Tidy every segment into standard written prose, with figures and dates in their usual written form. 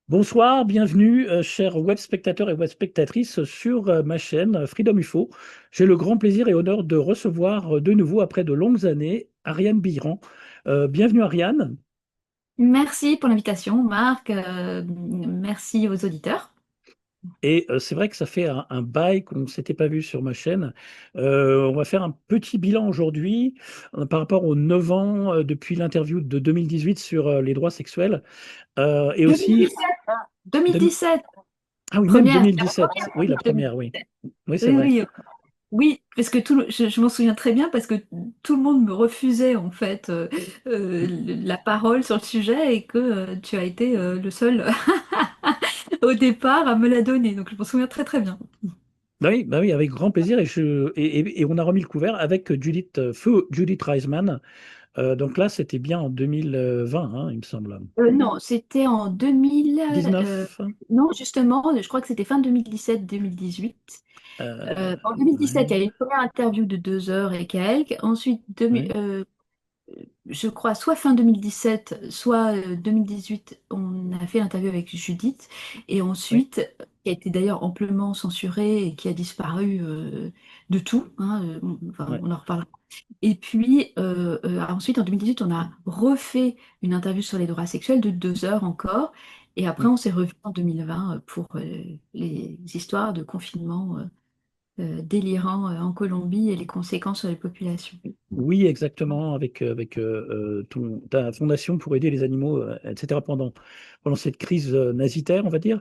Bonsoir, bienvenue, chers web spectateurs et web spectatrices sur ma chaîne Freedom UFO. J'ai le grand plaisir et honneur de recevoir de nouveau, après de longues années, Ariane Biran. Bienvenue, Ariane. Merci pour l'invitation, Marc. Merci aux auditeurs. Et c'est vrai que ça fait un bail qu'on ne s'était pas vu sur ma chaîne. On va faire un petit bilan aujourd'hui par rapport aux 9 ans depuis l'interview de 2018 sur les droits sexuels. Et aussi, 2017, de- 2017, ah oui, même première. 2017. Oui, la première, oui. 2017. Oui, c'est Oui, vrai. oui, oui, parce que je m'en souviens très bien parce que tout le monde me refusait en fait la parole sur le sujet et que tu as été le seul au départ à me la donner. Donc je m'en souviens très très bien. Bah oui, avec grand plaisir. Et on a remis le couvert avec Judith, feu Judith Reisman. Donc là, c'était bien en 2020, hein, il me semble. Non, c'était en 2000. 19. Non, justement, je crois que c'était fin 2017-2018. En 2017, il Ouais, y a eu une première interview de 2 heures et quelques. Ensuite, ouais, je crois, soit fin 2017, soit 2018, on a fait l'interview avec Judith. Et ouais, ensuite, qui a été d'ailleurs amplement censurée et qui a disparu de tout, hein, enfin, ouais. on en reparlera. Et puis, ensuite, en 2018, on a refait une interview sur les droits sexuels de 2 heures encore. Et après, Mm. on s'est revu en 2020 pour les histoires de confinement délirant en Colombie et les conséquences sur les populations. Oui, exactement, avec ta fondation pour aider les animaux, etc., pendant cette crise nasitaire, on va dire.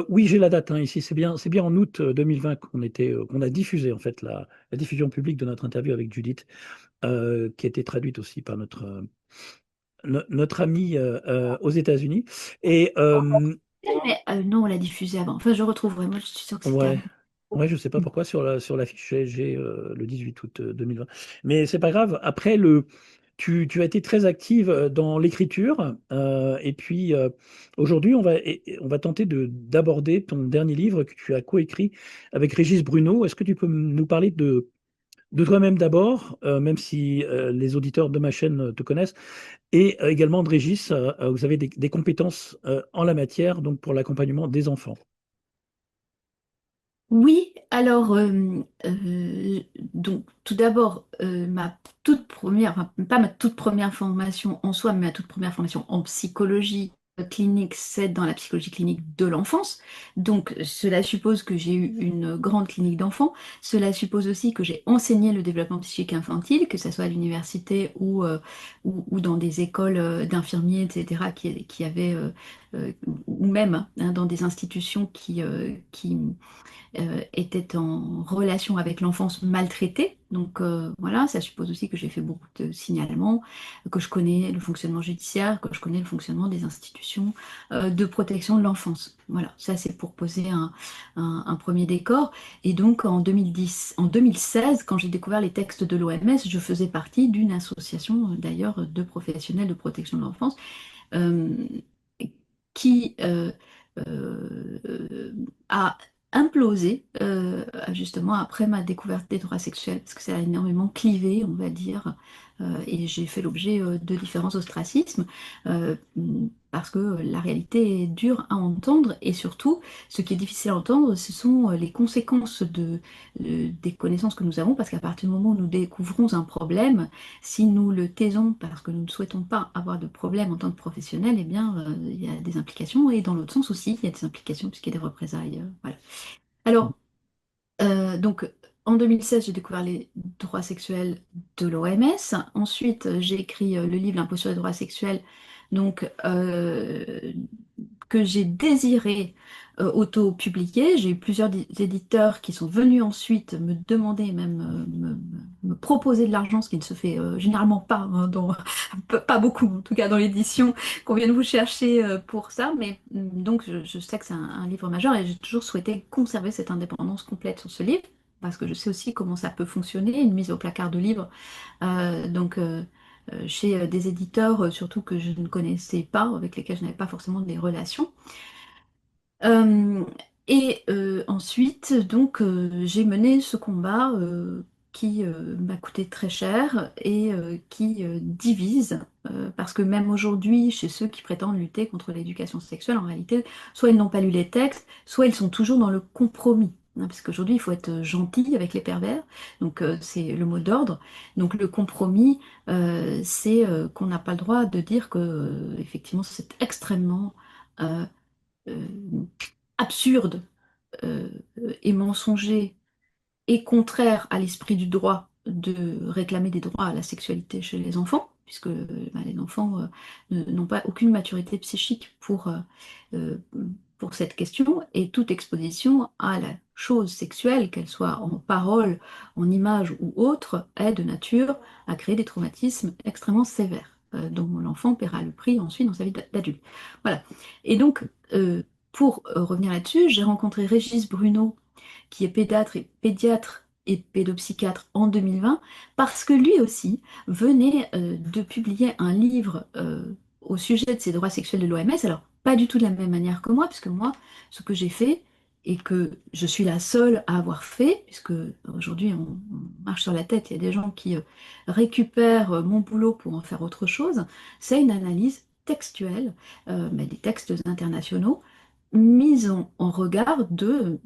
Oui, j'ai la date, hein, ici, c'est bien en août 2020 qu'on a diffusé, en fait, la diffusion publique de notre interview avec Judith, qui a été traduite aussi par notre ami aux États-Unis. Et Mais non, on l'a diffusé avant. Enfin, je retrouverai. Moi, je suis sûre que c'était ouais, avant. ouais, je sais pas pourquoi sur la fiche j'ai le 18 août 2020. Mais c'est pas grave. Après tu as été très active dans l'écriture, et puis aujourd'hui on va tenter d'aborder ton dernier livre que tu as coécrit avec Régis Bruno. Est-ce que tu peux nous parler de toi-même d'abord, même si les auditeurs de ma chaîne te connaissent, et également de Régis, vous avez des compétences en la matière, donc pour l'accompagnement des enfants. Oui, alors, donc, tout d'abord, ma toute première, enfin, pas ma toute première formation en soi, mais ma toute première formation en psychologie clinique, c'est dans la psychologie clinique de l'enfance. Donc, cela suppose que j'ai eu une grande clinique d'enfants. Cela suppose aussi que j'ai enseigné le développement psychique infantile, que ce soit à l'université ou dans des écoles d'infirmiers, etc., qui avaient, ou même hein, dans des institutions qui était en relation avec l'enfance maltraitée. Donc voilà, ça suppose aussi que j'ai fait beaucoup de signalements, que je connais le fonctionnement judiciaire, que je connais le fonctionnement des institutions de protection de l'enfance. Voilà, ça c'est pour poser un premier décor. Et donc en 2016, quand j'ai découvert les textes de l'OMS, je faisais partie d'une association d'ailleurs de professionnels de protection de l'enfance euh, qui a implosé justement après ma découverte des droits sexuels, parce que ça a énormément clivé, on va dire, et j'ai fait l'objet de différents ostracismes, euh, parce que la réalité est dure à entendre, et surtout, ce qui est difficile à entendre, ce sont les conséquences des connaissances que nous avons, parce qu'à partir du moment où nous découvrons un problème, si nous le taisons parce que nous ne souhaitons pas avoir de problème en tant que professionnel, eh bien, il y a des implications. Et dans l'autre sens aussi, il y a des implications puisqu'il y a des représailles. Voilà. Alors, donc, en 2016, j'ai découvert les droits sexuels de l'OMS. Ensuite, j'ai écrit le livre L'imposture des droits sexuels, donc, que j'ai désiré auto-publier. J'ai eu plusieurs éditeurs qui sont venus ensuite me demander, même me proposer de l'argent, ce qui ne se fait généralement pas, hein, pas beaucoup, en tout cas dans l'édition, qu'on vienne vous chercher pour ça. Mais donc, je sais que c'est un livre majeur et j'ai toujours souhaité conserver cette indépendance complète sur ce livre. Parce que je sais aussi comment ça peut fonctionner, une mise au placard de livres. Chez des éditeurs, surtout que je ne connaissais pas, avec lesquels je n'avais pas forcément des relations. Euh, Ensuite, donc, j'ai mené ce combat qui m'a coûté très cher et qui divise, parce que même aujourd'hui, chez ceux qui prétendent lutter contre l'éducation sexuelle, en réalité, soit ils n'ont pas lu les textes, soit ils sont toujours dans le compromis. Hein, parce qu'aujourd'hui, il faut être gentil avec les pervers, donc c'est le mot d'ordre. Donc le compromis, c'est qu'on n'a pas le droit de dire que, effectivement, c'est extrêmement euh, euh, absurde euh, et mensonger et contraire à l'esprit du droit de réclamer des droits à la sexualité chez les enfants, puisque les enfants n'ont pas aucune maturité psychique euh, pour cette question, et toute exposition à la chose sexuelle, qu'elle soit en parole, en image ou autre, est de nature à créer des traumatismes extrêmement sévères, dont l'enfant paiera le prix ensuite dans sa vie d'adulte. Voilà. Et donc, pour revenir là-dessus, j'ai rencontré Régis Bruno, qui est pédiatre et pédopsychiatre en 2020, parce que lui aussi venait de publier un livre au sujet de ces droits sexuels de l'OMS. Alors, pas du tout de la même manière que moi, puisque moi, ce que j'ai fait, et que je suis la seule à avoir fait, puisque aujourd'hui on marche sur la tête, il y a des gens qui récupèrent mon boulot pour en faire autre chose, c'est une analyse textuelle, mais des textes internationaux, mise en regard de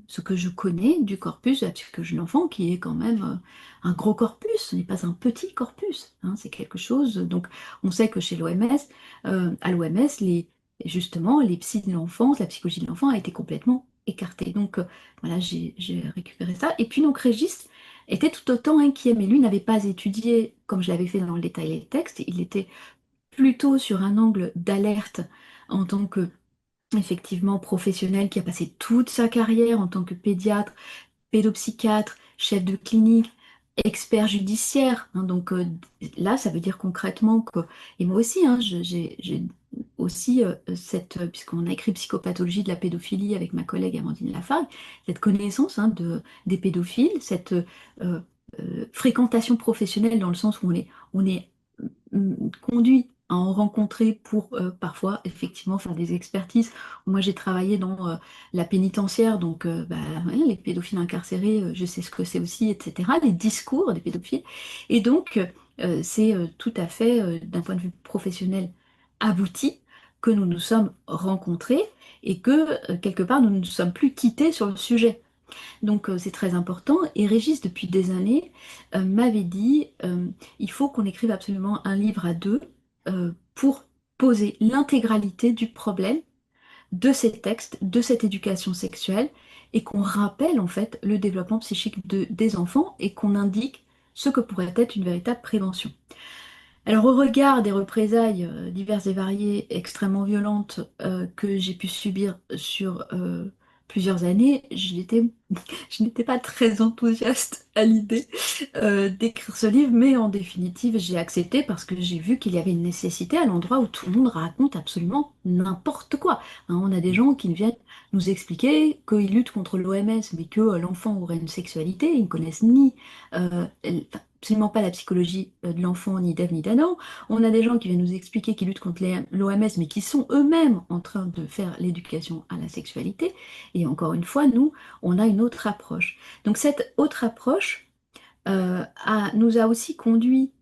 ce que je connais du corpus de la psychologie de l'enfant, qui est quand même un gros corpus, ce n'est pas un petit corpus, hein, c'est quelque chose. Donc, on sait que chez l'OMS, à l'OMS, justement, les psys de l'enfance, la psychologie de l'enfant a été complètement écartée. Donc, voilà, j'ai récupéré ça. Et puis, donc, Régis était tout autant inquiet, mais lui n'avait pas étudié, comme je l'avais fait dans le détail, les textes, il était plutôt sur un angle d'alerte en tant que effectivement professionnel qui a passé toute sa carrière en tant que pédiatre, pédopsychiatre, chef de clinique, expert judiciaire. Hein. Donc là, ça veut dire concrètement que, et moi aussi, hein, j'ai aussi puisqu'on a écrit Psychopathologie de la pédophilie avec ma collègue Amandine Lafargue, cette connaissance hein, des pédophiles, cette fréquentation professionnelle dans le sens où on est conduit à en rencontrer pour parfois effectivement faire des expertises. Moi j'ai travaillé dans la pénitentiaire, donc ouais, les pédophiles incarcérés, je sais ce que c'est aussi, etc. Les discours des pédophiles. Et donc c'est tout à fait d'un point de vue professionnel abouti que nous nous sommes rencontrés et que quelque part nous ne nous sommes plus quittés sur le sujet. Donc c'est très important. Et Régis, depuis des années, m'avait dit, il faut qu'on écrive absolument un livre à deux pour poser l'intégralité du problème de ces textes, de cette éducation sexuelle, et qu'on rappelle en fait le développement psychique des enfants et qu'on indique ce que pourrait être une véritable prévention. Alors, au regard des représailles diverses et variées, extrêmement violentes que j'ai pu subir sur plusieurs années, je n'étais pas très enthousiaste à l'idée d'écrire ce livre, mais en définitive, j'ai accepté parce que j'ai vu qu'il y avait une nécessité à l'endroit où tout le monde raconte absolument n'importe quoi. Hein, on a des gens qui viennent nous expliquer qu'ils luttent contre l'OMS, mais que l'enfant aurait une sexualité, ils ne connaissent ni enfin, absolument pas la psychologie de l'enfant, ni d'Ève, ni d'Adam. On a des gens qui viennent nous expliquer qu'ils luttent contre l'OMS, mais qui sont eux-mêmes en train de faire l'éducation à la sexualité. Et encore une fois, nous, on a une autre approche. Donc cette autre approche nous a aussi conduit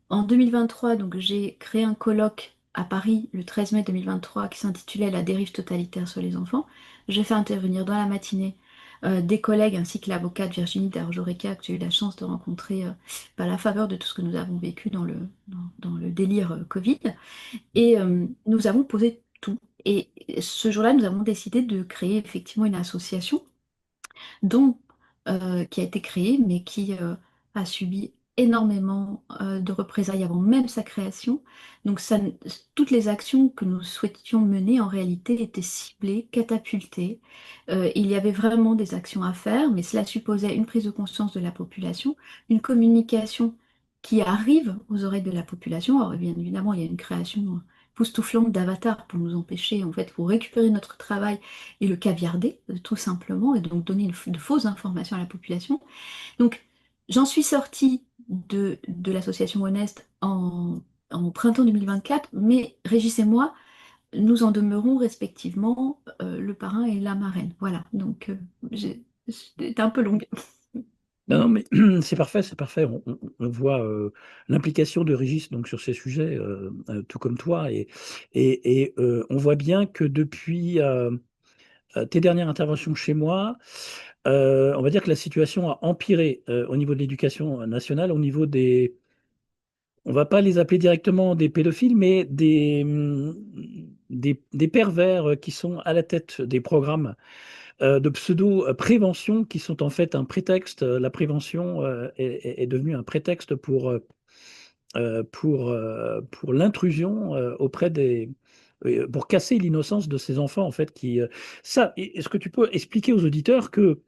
en 2023, donc j'ai créé un colloque à Paris le 13 mai 2023 qui s'intitulait La dérive totalitaire sur les enfants. J'ai fait intervenir dans la matinée des collègues ainsi que l'avocate Virginie Darjoreca que j'ai eu la chance de rencontrer à la faveur de tout ce que nous avons vécu dans le délire Covid. Et nous avons posé tout. Et ce jour-là, nous avons décidé de créer effectivement une association dont, qui a été créé, mais qui a subi énormément de représailles avant même sa création. Donc toutes les actions que nous souhaitions mener en réalité étaient ciblées, catapultées. Il y avait vraiment des actions à faire, mais cela supposait une prise de conscience de la population, une communication qui arrive aux oreilles de la population. Alors bien évidemment, il y a une création époustouflante d'avatars pour nous empêcher, en fait, pour récupérer notre travail et le caviarder, tout simplement, et donc donner de fausses informations à la population. Donc, j'en suis sortie de l'association Honest en printemps 2024, mais Régis et moi, nous en demeurons respectivement le parrain et la marraine. Voilà, donc c'était un peu longue. Non, non, mais c'est parfait, c'est parfait. On voit l'implication de Régis donc, sur ces sujets, tout comme toi. Et on voit bien que depuis tes dernières interventions chez moi, on va dire que la situation a empiré au niveau de l'éducation nationale, au niveau des, on va pas les appeler directement des pédophiles, mais des pervers qui sont à la tête des programmes de pseudo-prévention qui sont en fait un prétexte. La prévention est devenue un prétexte pour l'intrusion auprès des... pour casser l'innocence de ces enfants, en fait, qui... ça, est-ce que tu peux expliquer aux auditeurs que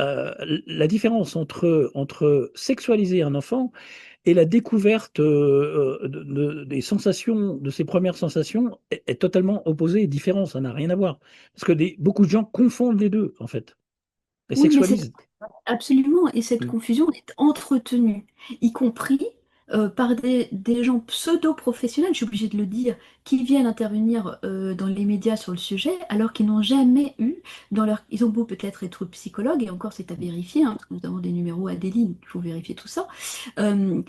euh, la différence entre sexualiser un enfant et la découverte des sensations, de ses premières sensations, est totalement opposée et différente, ça n'a rien à voir. Parce que beaucoup de gens confondent les deux, en fait, et Oui, mais sexualisent. absolument, et cette Mm. confusion est entretenue, y compris par des gens pseudo-professionnels, je suis obligée de le dire, qui viennent intervenir dans les médias sur le sujet, alors qu'ils n'ont jamais eu dans leur... Ils ont beau peut-être être psychologues, et encore c'est à vérifier, hein, parce que nous avons des numéros à des lignes, il faut vérifier tout ça. Euh,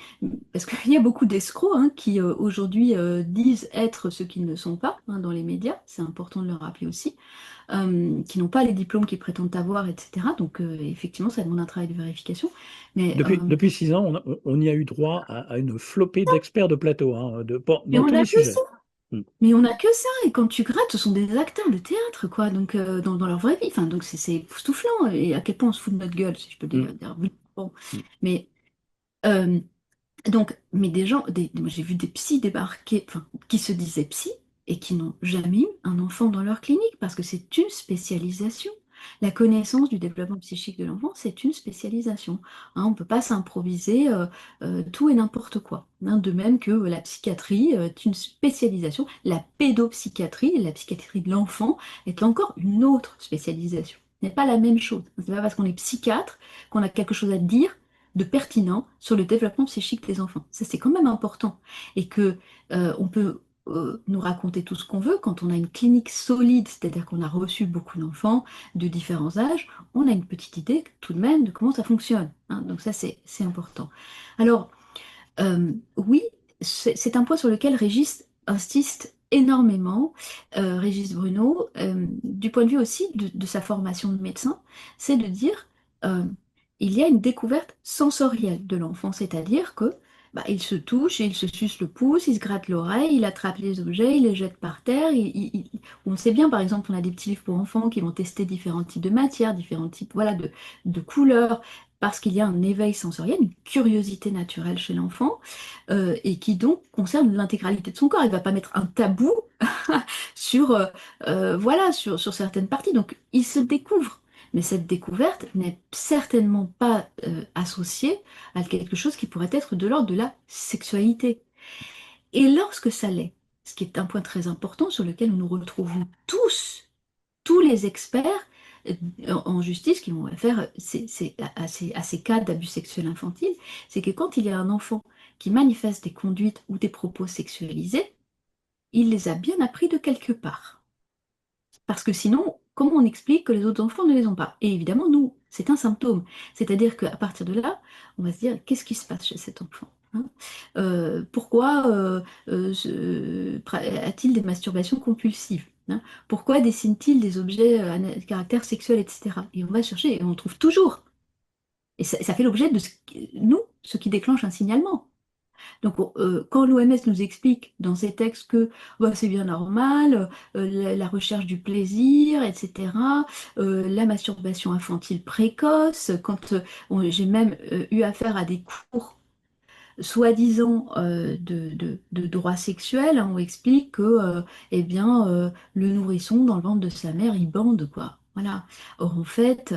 Parce qu'il y a beaucoup d'escrocs hein, qui aujourd'hui disent être ce qu'ils ne sont pas hein, dans les médias, c'est important de le rappeler aussi qui n'ont pas les diplômes qu'ils prétendent avoir, etc. Donc, effectivement, ça demande un travail de vérification. Mais, Depuis 6 ans, on y a eu droit à une flopée d'experts de plateau, hein, mais dans on tous n'a les que ça. sujets. Mm. Mais on n'a que ça. Et quand tu grattes, ce sont des acteurs de théâtre, quoi. Donc, dans leur vraie vie. Enfin, donc, c'est époustouflant. Et à quel point on se fout de notre gueule, si je peux Mm. dire. Bon. Mm. Mais, euh, donc, mais des gens, moi, j'ai vu des psys débarquer, enfin, qui se disaient psy et qui n'ont jamais eu un enfant dans leur clinique parce que c'est une spécialisation. La connaissance du développement psychique de l'enfant, c'est une spécialisation. Hein, on ne peut pas s'improviser tout et n'importe quoi. Hein, de même que la psychiatrie est une spécialisation. La pédopsychiatrie, la psychiatrie de l'enfant, est encore une autre spécialisation. Ce n'est pas la même chose. Ce n'est pas parce qu'on est psychiatre qu'on a quelque chose à dire de pertinent sur le développement psychique des enfants. Ça, c'est quand même important. Et que on peut nous raconter tout ce qu'on veut quand on a une clinique solide, c'est-à-dire qu'on a reçu beaucoup d'enfants de différents âges, on a une petite idée tout de même de comment ça fonctionne. Hein. Donc ça, c'est important. Alors, oui, c'est un point sur lequel Régis insiste énormément, Régis Bruno, du point de vue aussi de sa formation de médecin, c'est de dire euh, il y a une découverte sensorielle de l'enfant, c'est-à-dire que bah, il se touche, il se suce le pouce, il se gratte l'oreille, il attrape les objets, il les jette par terre. On sait bien, par exemple, on a des petits livres pour enfants qui vont tester différents types de matières, différents types voilà, de couleurs parce qu'il y a un éveil sensoriel, une curiosité naturelle chez l'enfant, et qui donc concerne l'intégralité de son corps. Il ne va pas mettre un tabou sur, voilà, sur certaines parties. Donc il se découvre. Mais cette découverte n'est certainement pas associée à quelque chose qui pourrait être de l'ordre de la sexualité. Et lorsque ça l'est, ce qui est un point très important sur lequel nous nous retrouvons tous les experts en justice qui vont faire à ces cas d'abus sexuels infantiles, c'est que quand il y a un enfant qui manifeste des conduites ou des propos sexualisés, il les a bien appris de quelque part. Parce que sinon, comment on explique que les autres enfants ne les ont pas? Et évidemment, nous, c'est un symptôme. C'est-à-dire qu'à partir de là, on va se dire, qu'est-ce qui se passe chez cet enfant? Hein pourquoi a-t-il des masturbations compulsives? Hein pourquoi dessine-t-il des objets à caractère sexuel, etc. Et on va chercher et on trouve toujours. Et ça fait l'objet de nous, ce qui déclenche un signalement. Donc, quand l'OMS nous explique dans ses textes que bah, c'est bien normal, la recherche du plaisir, etc., la masturbation infantile précoce, quand j'ai même eu affaire à des cours soi-disant de droit sexuel, hein, on explique que eh bien, le nourrisson dans le ventre de sa mère, il bande, quoi. Voilà. Or, en fait,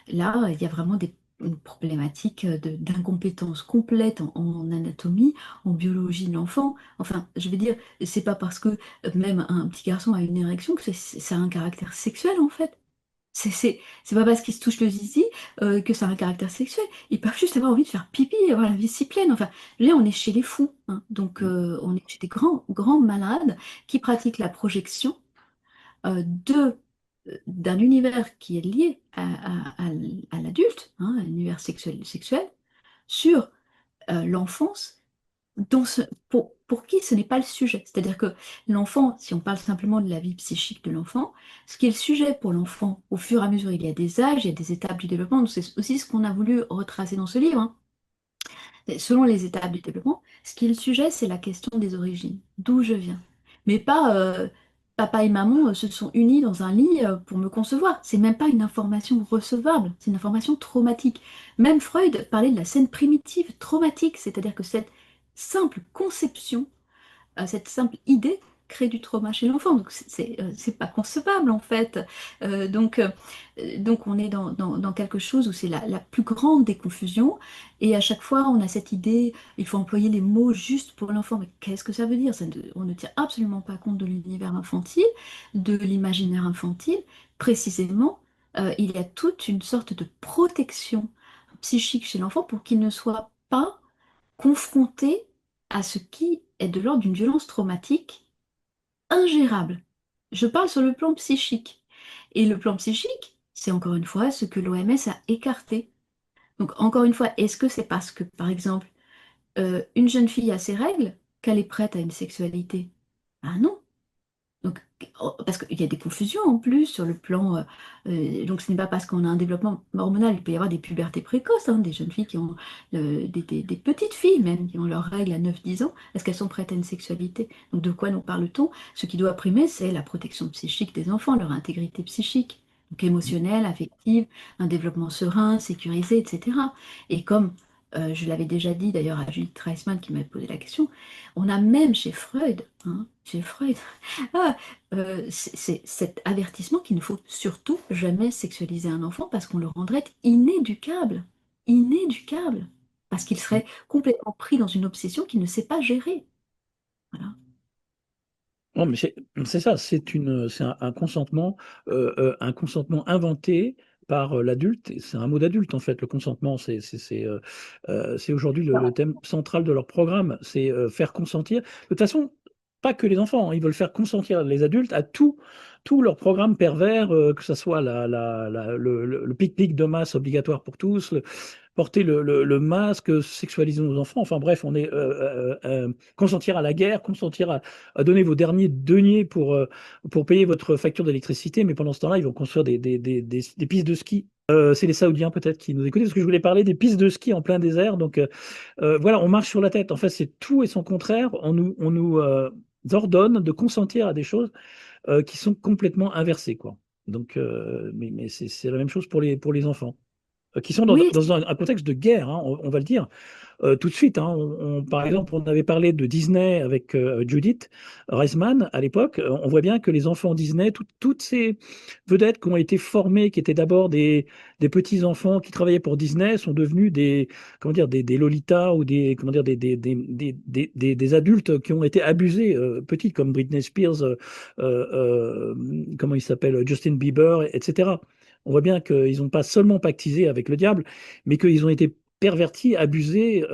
là, il y a vraiment une problématique d'incompétence complète en anatomie, en biologie de l'enfant. Enfin, je veux dire, c'est pas parce que même un petit garçon a une érection que ça a un caractère sexuel, en fait. C'est pas parce qu'ils se touchent le zizi que ça a un caractère sexuel. Ils peuvent juste avoir envie de faire pipi et avoir la vessie pleine. Enfin, là, on est chez les fous. Hein. Donc, Mm. on est chez des grands malades qui pratiquent la projection de d'un univers qui est lié à l'adulte, hein, à l'univers sexuel, sur l'enfance dans pour qui ce n'est pas le sujet. C'est-à-dire que l'enfant, si on parle simplement de la vie psychique de l'enfant, ce qui est le sujet pour l'enfant, au fur et à mesure, il y a des âges, il y a des étapes du développement. Donc c'est aussi ce qu'on a voulu retracer dans ce livre, hein. Et selon les étapes du développement, ce qui est le sujet, c'est la question des origines, d'où je viens. Mais pas papa et maman se sont unis dans un lit pour me concevoir. C'est même pas une information recevable, c'est une information traumatique. Même Freud parlait de la scène primitive traumatique, c'est-à-dire que cette simple conception cette simple idée crée du trauma chez l'enfant. Donc c'est pas concevable en fait. Donc on est dans quelque chose où c'est la plus grande des confusions. Et à chaque fois, on a cette idée, il faut employer les mots juste pour l'enfant. Mais qu'est-ce que ça veut dire? On ne tient absolument pas compte de l'univers infantile, de l'imaginaire infantile. Précisément, il y a toute une sorte de protection psychique chez l'enfant pour qu'il ne soit pas confronté à ce qui est de l'ordre d'une violence traumatique ingérable. Je parle sur le plan psychique. Et le plan psychique, c'est encore une fois ce que l'OMS a écarté. Donc encore une fois, est-ce que c'est parce que, par exemple, une jeune fille a ses règles qu'elle est prête à une sexualité? Ah non. Donc, parce qu'il y a des confusions en plus sur le plan. Donc, ce n'est pas parce qu'on a un développement hormonal, il peut y avoir des pubertés précoces, hein, des jeunes filles qui ont. Des petites filles même, qui ont leurs règles à 9 10 ans. Est-ce qu'elles sont prêtes à une sexualité? Donc, de quoi nous parle-t-on? Ce qui doit primer, c'est la protection psychique des enfants, leur intégrité psychique. Donc, émotionnelle, affective, un développement serein, sécurisé, etc. Et comme je l'avais déjà dit d'ailleurs à Judith Treisman qui m'avait posé la question, on a même chez Freud, hein, chez Freud, ah, c'est cet avertissement qu'il ne faut surtout jamais sexualiser un enfant parce qu'on le rendrait inéducable. Inéducable. Parce qu'il serait complètement pris dans une obsession qu'il ne sait pas gérer. Voilà. Non, mais c'est ça, c'est un consentement inventé par l'adulte. C'est un mot d'adulte en fait. Le consentement, c'est aujourd'hui le thème central de leur programme. C'est faire consentir. De toute façon, pas que les enfants, hein, ils veulent faire consentir les adultes à tout leur programme pervers, que ce soit le pique-nique de masse obligatoire pour tous, porter le masque, sexualiser nos enfants. Enfin bref, on est consentir à la guerre, consentir à donner vos derniers deniers pour payer votre facture d'électricité, mais pendant ce temps-là, ils vont construire des pistes de ski. C'est les Saoudiens peut-être qui nous écoutent, parce que je voulais parler des pistes de ski en plein désert. Donc voilà, on marche sur la tête. En fait, c'est tout et son contraire. On nous ordonne de consentir à des choses qui sont complètement inversées, quoi. Donc, mais c'est la même chose pour les enfants qui sont Oui, dans un contexte de guerre, hein, on va le dire. Tout de suite, hein, par exemple, on avait parlé de Disney avec Judith Reisman à l'époque. On voit bien que les enfants Disney, toutes ces vedettes qui ont été formées, qui étaient d'abord des petits enfants qui travaillaient pour Disney, sont devenus comment dire, des Lolita ou comment dire, des adultes qui ont été abusés petits, comme Britney Spears, comment il s'appelle, Justin Bieber, etc. On voit bien qu'ils n'ont pas seulement pactisé avec le diable, mais qu'ils ont été pervertis, abusés,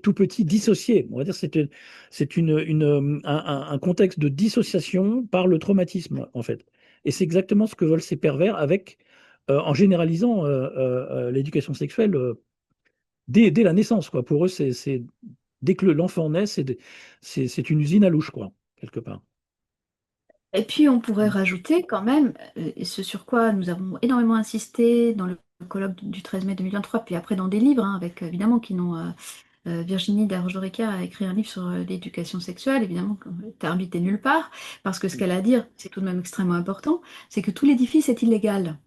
tout petits, dissociés. On va dire que un contexte de dissociation par le traumatisme, en fait. Et c'est exactement ce que veulent ces pervers en généralisant l'éducation sexuelle dès la naissance, quoi. Pour eux, dès que l'enfant naît, c'est une usine à louche, quoi, quelque part. et puis on pourrait rajouter quand même, et ce sur quoi nous avons énormément insisté dans le colloque du 13 mai 2023, puis après dans des livres, hein, avec évidemment qui n'ont Virginie Dargereca a écrit un livre sur l'éducation sexuelle, évidemment, t'es invité nulle part, parce que ce qu'elle a à dire, c'est tout de même extrêmement important, c'est que tout l'édifice est illégal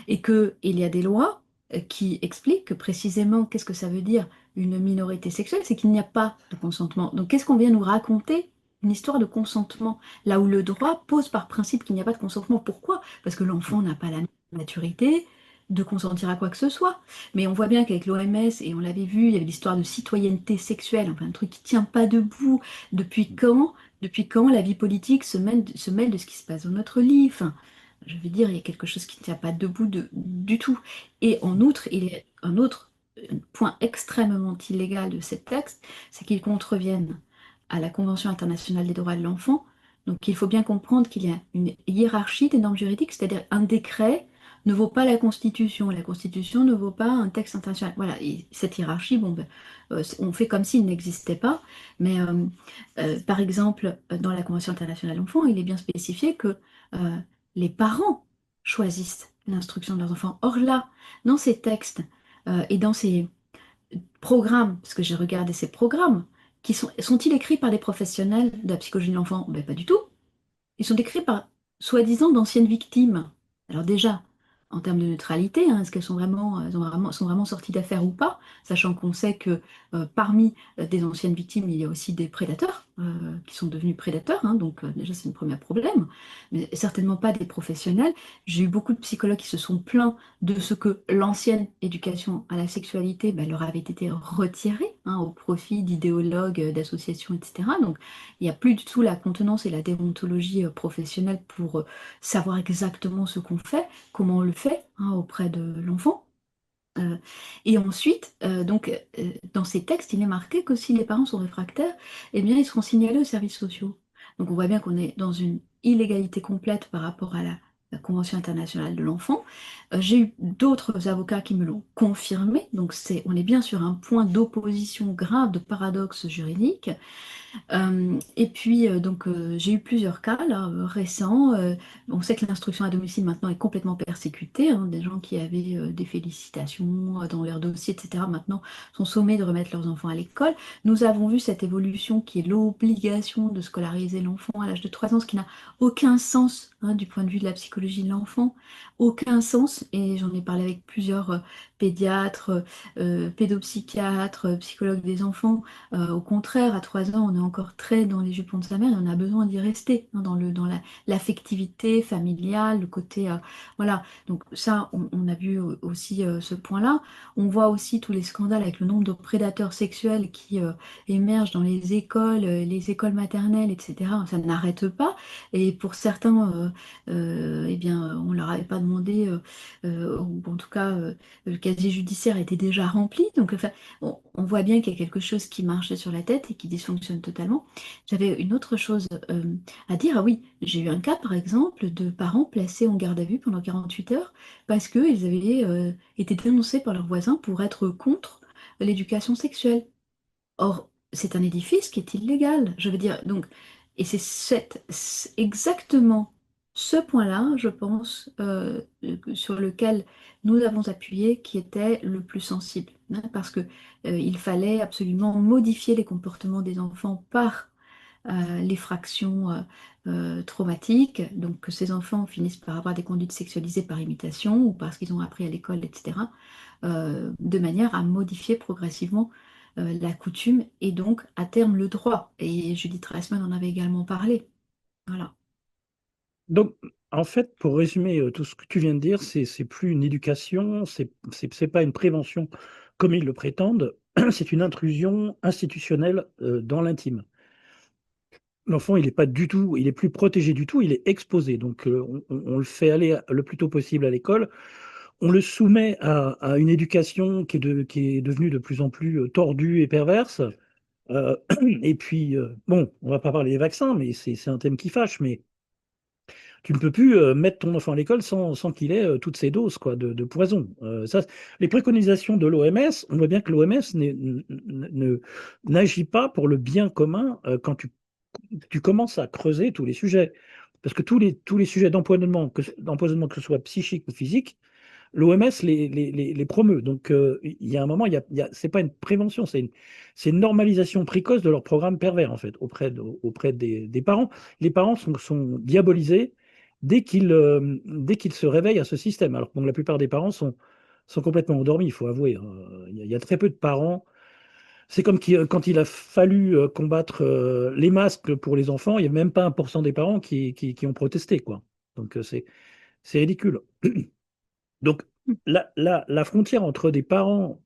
et qu'il y a des lois qui expliquent que précisément qu'est-ce que ça veut dire une minorité sexuelle, c'est qu'il n'y a pas de consentement. Donc qu'est-ce qu'on vient nous raconter? Une histoire de consentement, là où le droit pose par principe qu'il n'y a pas de consentement. Pourquoi? Parce que l'enfant n'a pas la maturité de consentir à quoi que ce soit. Mais on voit bien qu'avec l'OMS, et on l'avait vu, il y avait l'histoire de citoyenneté sexuelle, enfin un truc qui tient pas debout. Depuis quand la vie politique se mêle de ce qui se passe dans notre lit? Enfin, je vais dire, il y a quelque chose qui ne tient pas debout du tout. Et en outre, il y a un autre point extrêmement illégal de ces textes, c'est qu'ils contreviennent à la Convention internationale des droits de l'enfant, Donc il faut bien comprendre qu'il y a une hiérarchie des normes juridiques, c'est-à-dire un décret ne vaut pas la Constitution ne vaut pas un texte international. Voilà, et cette hiérarchie, bon, ben, on fait comme s'il n'existait pas, mais par exemple, dans la Convention internationale de l'enfant, il est bien spécifié que euh, les parents choisissent l'instruction de leurs enfants. Or là, dans ces textes et dans ces programmes, parce que j'ai regardé ces programmes, sont-ils écrits par des professionnels de la psychologie de l'enfant? Ben, pas du tout. Ils sont décrits par soi-disant d'anciennes victimes. Alors déjà, en termes de neutralité, hein, est-ce qu'elles sont vraiment sorties d'affaires ou pas, sachant qu'on sait que parmi des anciennes victimes, il y a aussi des prédateurs qui sont devenus prédateurs, hein, donc déjà c'est un premier problème, mais certainement pas des professionnels. J'ai eu beaucoup de psychologues qui se sont plaints de ce que l'ancienne éducation à la sexualité ben, leur avait été retirée hein, au profit d'idéologues, d'associations, etc. Donc il n'y a plus du tout la contenance et la déontologie professionnelle pour savoir exactement ce qu'on fait, comment on le fait hein, auprès de l'enfant. Euh, et ensuite, dans ces textes, il est marqué que si les parents sont réfractaires, eh bien, ils seront signalés aux services sociaux. Donc on voit bien qu'on est dans une illégalité complète par rapport à la Convention internationale de l'enfant. J'ai eu d'autres avocats qui me l'ont confirmé. Donc on est bien sur un point d'opposition grave, de paradoxe juridique. Et puis, j'ai eu plusieurs cas là, récents. On sait que l'instruction à domicile maintenant est complètement persécutée, hein. Des gens qui avaient des félicitations dans leur dossier, etc., maintenant sont sommés de remettre leurs enfants à l'école. Nous avons vu cette évolution qui est l'obligation de scolariser l'enfant à l'âge de 3 ans, ce qui n'a aucun sens hein, du point de vue de la psychologie de l'enfant. Aucun sens. Et j'en ai parlé avec plusieurs pédiatres, pédopsychiatres, psychologues des enfants. Au contraire, à 3 ans, on est encore très dans les jupons de sa mère et on a besoin d'y rester, hein, l'affectivité familiale, le côté... voilà, donc ça, on a vu aussi ce point-là. On voit aussi tous les scandales avec le nombre de prédateurs sexuels qui émergent dans les écoles maternelles, etc. Ça n'arrête pas. Et pour certains, eh bien, on leur avait pas demandé, ou en tout cas, le casier judiciaire était déjà rempli. Donc, enfin, on voit bien qu'il y a quelque chose qui marche sur la tête et qui dysfonctionne totalement. J'avais une autre chose à dire. Ah oui, j'ai eu un cas, par exemple, de parents placés en garde à vue pendant 48 heures parce qu'ils avaient été dénoncés par leurs voisins pour être contre l'éducation sexuelle. Or, c'est un édifice qui est illégal. Je veux dire, donc, et c'est exactement ce point-là, je pense, sur lequel nous avons appuyé, qui était le plus sensible, hein, parce que il fallait absolument modifier les comportements des enfants par l'effraction traumatique, donc que ces enfants finissent par avoir des conduites sexualisées par imitation ou parce qu'ils ont appris à l'école, etc., de manière à modifier progressivement la coutume et donc à terme le droit. Et Judith Reisman en avait également parlé. Voilà. Donc, en fait, pour résumer tout ce que tu viens de dire, c'est plus une éducation, c'est pas une prévention comme ils le prétendent, c'est une intrusion institutionnelle dans l'intime. L'enfant, il n'est pas du tout, il est plus protégé du tout, il est exposé. Donc, on le fait aller le plus tôt possible à l'école. On le soumet à une éducation qui est devenue de plus en plus tordue et perverse. Euh, et puis, bon, on va pas parler des vaccins, mais c'est un thème qui fâche. Mais tu ne peux plus mettre ton enfant à l'école sans qu'il ait toutes ces doses quoi, de poison. Les préconisations de l'OMS, on voit bien que l'OMS n'agit pas pour le bien commun quand tu commences à creuser tous les sujets. Parce que tous les sujets d'empoisonnement, que ce soit psychique ou physique, l'OMS les promeut. Donc, il y a un moment, c'est pas une prévention, c'est une normalisation précoce de leur programme pervers, en fait, auprès des parents. Les parents sont diabolisés dès qu'ils se réveillent à ce système. Alors que bon, la plupart des parents sont complètement endormis, il faut avouer, hein. Il y a très peu de parents. C'est comme quand il a fallu combattre les masques pour les enfants, il n'y a même pas 1% des parents qui ont protesté, quoi. Donc, c'est ridicule. Donc, la frontière entre des parents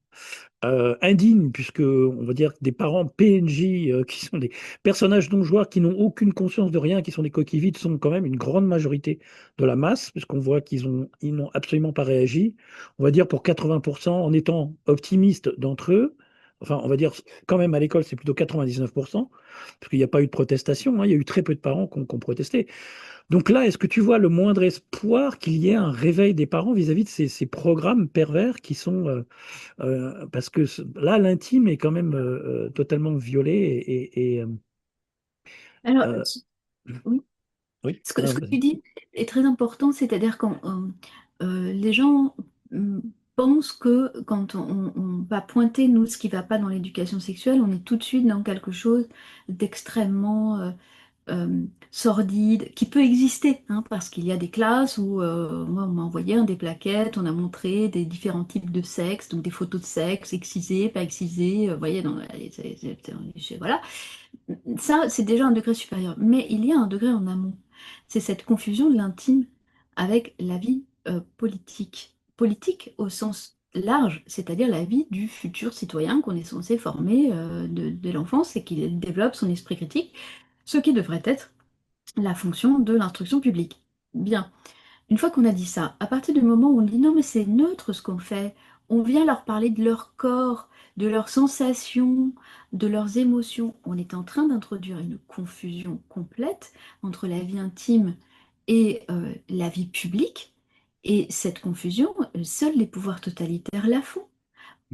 indignes, puisque on va dire des parents PNJ, qui sont des personnages non joueurs, qui n'ont aucune conscience de rien, qui sont des coquilles vides, sont quand même une grande majorité de la masse, puisqu'on voit ils n'ont absolument pas réagi. On va dire pour 80%, en étant optimiste d'entre eux, enfin, on va dire quand même à l'école, c'est plutôt 99%, parce qu'il n'y a pas eu de protestation, hein, il y a eu très peu de parents qui ont protesté. Donc là, est-ce que tu vois le moindre espoir qu'il y ait un réveil des parents vis-à-vis de ces programmes pervers qui sont... parce que là, l'intime est quand même totalement violé Alors, euh, oui. oui, Ce non, que tu vas-y. dis est très important, c'est-à-dire quand les gens hum, pensent que quand on va pointer, nous, ce qui ne va pas dans l'éducation sexuelle, on est tout de suite dans quelque chose d'extrêmement sordide, qui peut exister, hein, parce qu'il y a des classes où, moi, on m'a envoyé des plaquettes, on a montré des différents types de sexe, donc des photos de sexe, excisées, pas excisées, vous voyez, voilà. Ça, c'est déjà un degré supérieur. Mais il y a un degré en amont. C'est cette confusion de l'intime avec la vie politique. Politique au sens large, c'est-à-dire la vie du futur citoyen qu'on est censé former de l'enfance et qu'il développe son esprit critique, ce qui devrait être la fonction de l'instruction publique. Bien. Une fois qu'on a dit ça, à partir du moment où on dit non mais c'est neutre ce qu'on fait, on vient leur parler de leur corps, de leurs sensations, de leurs émotions, on est en train d'introduire une confusion complète entre la vie intime et la vie publique. Et cette confusion, seuls les pouvoirs totalitaires la font.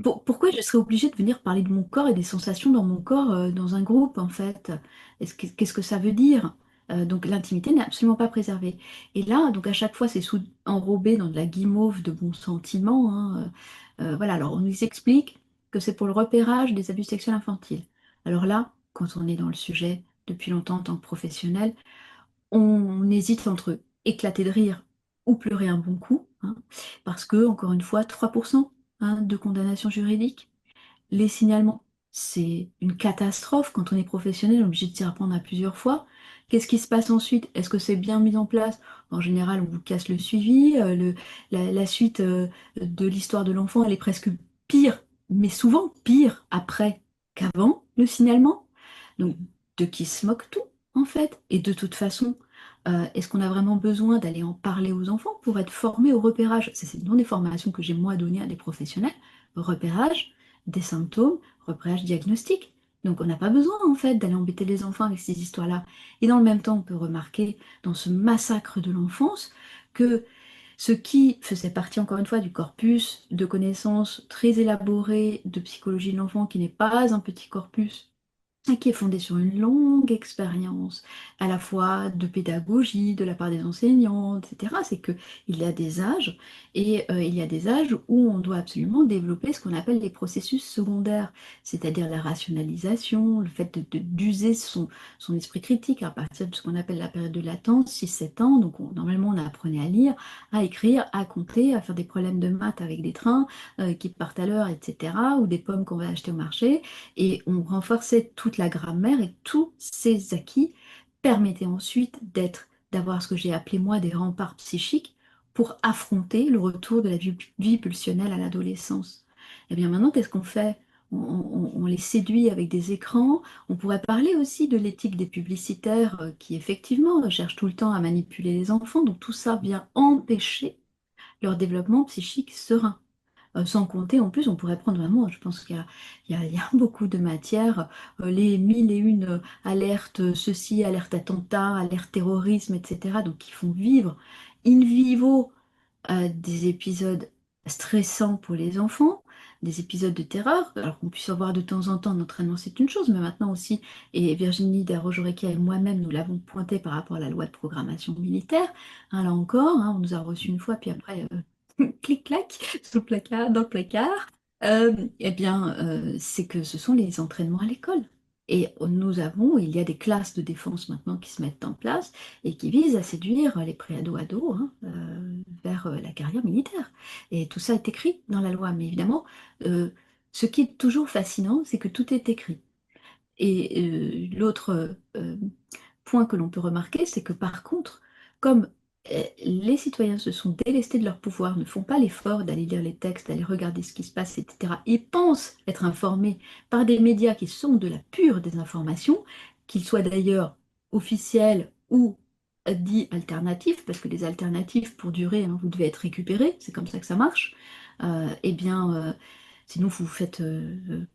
Pourquoi je serais obligée de venir parler de mon corps et des sensations dans mon corps dans un groupe, en fait? Qu'est-ce que ça veut dire? Donc l'intimité n'est absolument pas préservée. Et là, donc à chaque fois, c'est enrobé dans de la guimauve de bons sentiments, hein. Voilà, alors on nous explique que c'est pour le repérage des abus sexuels infantiles. Alors là, quand on est dans le sujet depuis longtemps en tant que professionnel, on hésite entre éclater de rire ou pleurer un bon coup, hein, parce que, encore une fois, 3% de condamnation juridique. Les signalements, c'est une catastrophe quand on est professionnel, on est obligé de s'y reprendre à plusieurs fois. Qu'est-ce qui se passe ensuite? Est-ce que c'est bien mis en place? En général, on vous casse le suivi. La suite de l'histoire de l'enfant, elle est presque pire, mais souvent pire après qu'avant le signalement. Donc, de qui se moque tout, en fait? Et de toute façon, est-ce qu'on a vraiment besoin d'aller en parler aux enfants pour être formés au repérage? C'est une des formations que j'ai moi données à des professionnels. Repérage des symptômes, repérage diagnostic. Donc on n'a pas besoin en fait d'aller embêter les enfants avec ces histoires-là. Et dans le même temps, on peut remarquer dans ce massacre de l'enfance que ce qui faisait partie encore une fois du corpus de connaissances très élaborées de psychologie de l'enfant, qui n'est pas un petit corpus, et qui est fondée sur une longue expérience, à la fois de pédagogie de la part des enseignants, etc. C'est que il y a des âges, et il y a des âges où on doit absolument développer ce qu'on appelle les processus secondaires, c'est-à-dire la rationalisation, le fait d'user son esprit critique à partir de ce qu'on appelle la période de latence, 6-7 ans. Donc normalement, on apprenait à lire, à écrire, à compter, à faire des problèmes de maths avec des trains qui partent à l'heure, etc., ou des pommes qu'on va acheter au marché. Et on renforçait toute la grammaire et tous ces acquis permettaient ensuite d'avoir ce que j'ai appelé moi des remparts psychiques pour affronter le retour de la vie pulsionnelle à l'adolescence. Et bien maintenant, qu'est-ce qu'on fait? On les séduit avec des écrans. On pourrait parler aussi de l'éthique des publicitaires qui effectivement cherchent tout le temps à manipuler les enfants. Donc tout ça vient empêcher leur développement psychique serein. Sans compter, en plus, on pourrait prendre vraiment, je pense qu'il y a, il y a beaucoup de matières, les mille et une alertes, ceci, alerte attentat, alerte terrorisme, etc. Donc, qui font vivre in vivo des épisodes stressants pour les enfants, des épisodes de terreur. Alors qu'on puisse avoir de temps en temps en entraînement, c'est une chose, mais maintenant aussi, et Virginie Desarroges-Orequia et moi-même, nous l'avons pointé par rapport à la loi de programmation militaire. Hein, là encore, hein, on nous a reçus une fois, puis après, clic-clac, sous le placard, dans le placard. Eh bien, c'est que ce sont les entraînements à l'école. Et il y a des classes de défense maintenant qui se mettent en place et qui visent à séduire les préados-ados, hein, vers la carrière militaire. Et tout ça est écrit dans la loi. Mais évidemment, euh, ce qui est toujours fascinant, c'est que tout est écrit. Et l'autre point que l'on peut remarquer, c'est que par contre, comme les citoyens se sont délestés de leur pouvoir, ne font pas l'effort d'aller lire les textes, d'aller regarder ce qui se passe, etc., et pensent être informés par des médias qui sont de la pure désinformation, qu'ils soient d'ailleurs officiels ou dits alternatifs, parce que les alternatives, pour durer, hein, vous devez être récupérés, c'est comme ça que ça marche, eh bien, sinon vous vous faites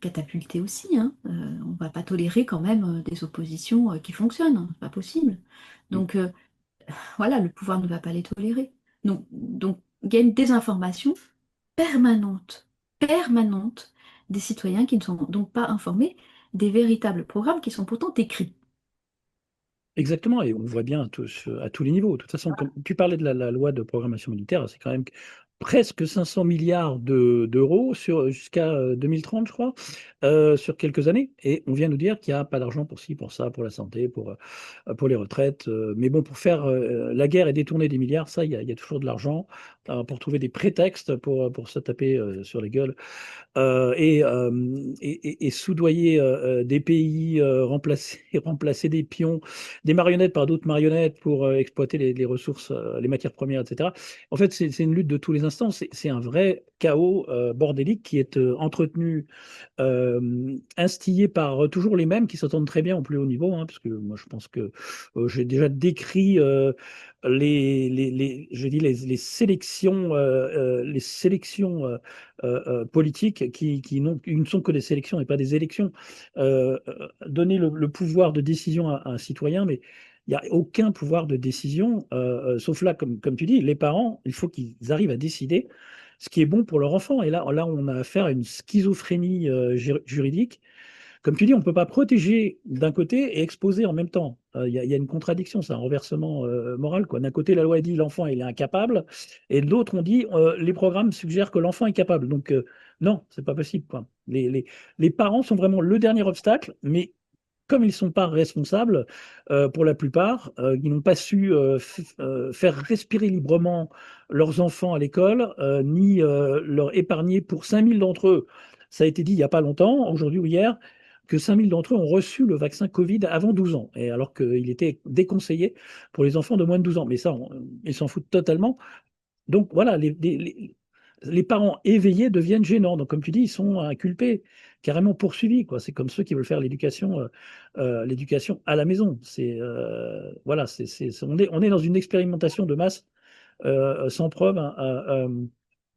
catapulter aussi, hein. On ne va pas tolérer quand même des oppositions qui fonctionnent, hein. C'est pas possible. Donc voilà, le pouvoir ne va pas les tolérer. Donc il y a une désinformation permanente, permanente des citoyens qui ne sont donc pas informés des véritables programmes qui sont pourtant écrits. Exactement, et on voit bien à tous les niveaux. De toute façon, comme tu parlais de la loi de programmation militaire, c'est quand même presque 500 milliards d'euros jusqu'à 2030, je crois, sur quelques années. Et on vient nous dire qu'il n'y a pas d'argent pour ci, pour ça, pour la santé, pour les retraites. Mais bon, pour faire la guerre et détourner des milliards, ça, il y a toujours de l'argent pour trouver des prétextes pour se taper sur les gueules et soudoyer des pays, remplacer des pions, des marionnettes par d'autres marionnettes pour exploiter les ressources, les matières premières, etc. En fait, c'est une lutte de tous les instants. C'est un vrai chaos bordélique qui est entretenu, instillé par toujours les mêmes qui s'entendent très bien au plus haut niveau, hein, parce que moi, je pense que j'ai déjà décrit je dis les sélections, politiques qui ne sont que des sélections et pas des élections. Donner le pouvoir de décision à un citoyen, mais il n'y a aucun pouvoir de décision, sauf là, comme tu dis, les parents, il faut qu'ils arrivent à décider ce qui est bon pour leur enfant. Et là, on a affaire à une schizophrénie juridique. Comme tu dis, on ne peut pas protéger d'un côté et exposer en même temps. Il y a une contradiction, c'est un renversement moral, quoi. D'un côté, la loi dit l'enfant il est incapable, et de l'autre, on dit les programmes suggèrent que l'enfant est capable. Donc non, c'est pas possible, quoi. Les parents sont vraiment le dernier obstacle, mais comme ils ne sont pas responsables, pour la plupart, ils n'ont pas su faire respirer librement leurs enfants à l'école, ni leur épargner pour 5000 d'entre eux. Ça a été dit il n'y a pas longtemps, aujourd'hui ou hier, que 5000 d'entre eux ont reçu le vaccin Covid avant 12 ans, et alors qu'il était déconseillé pour les enfants de moins de 12 ans. Mais ça, ils s'en foutent totalement. Donc voilà, les parents éveillés deviennent gênants. Donc comme tu dis, ils sont inculpés, carrément poursuivis, quoi. C'est comme ceux qui veulent faire l'éducation à la maison. Voilà, on est dans une expérimentation de masse sans preuve, hein.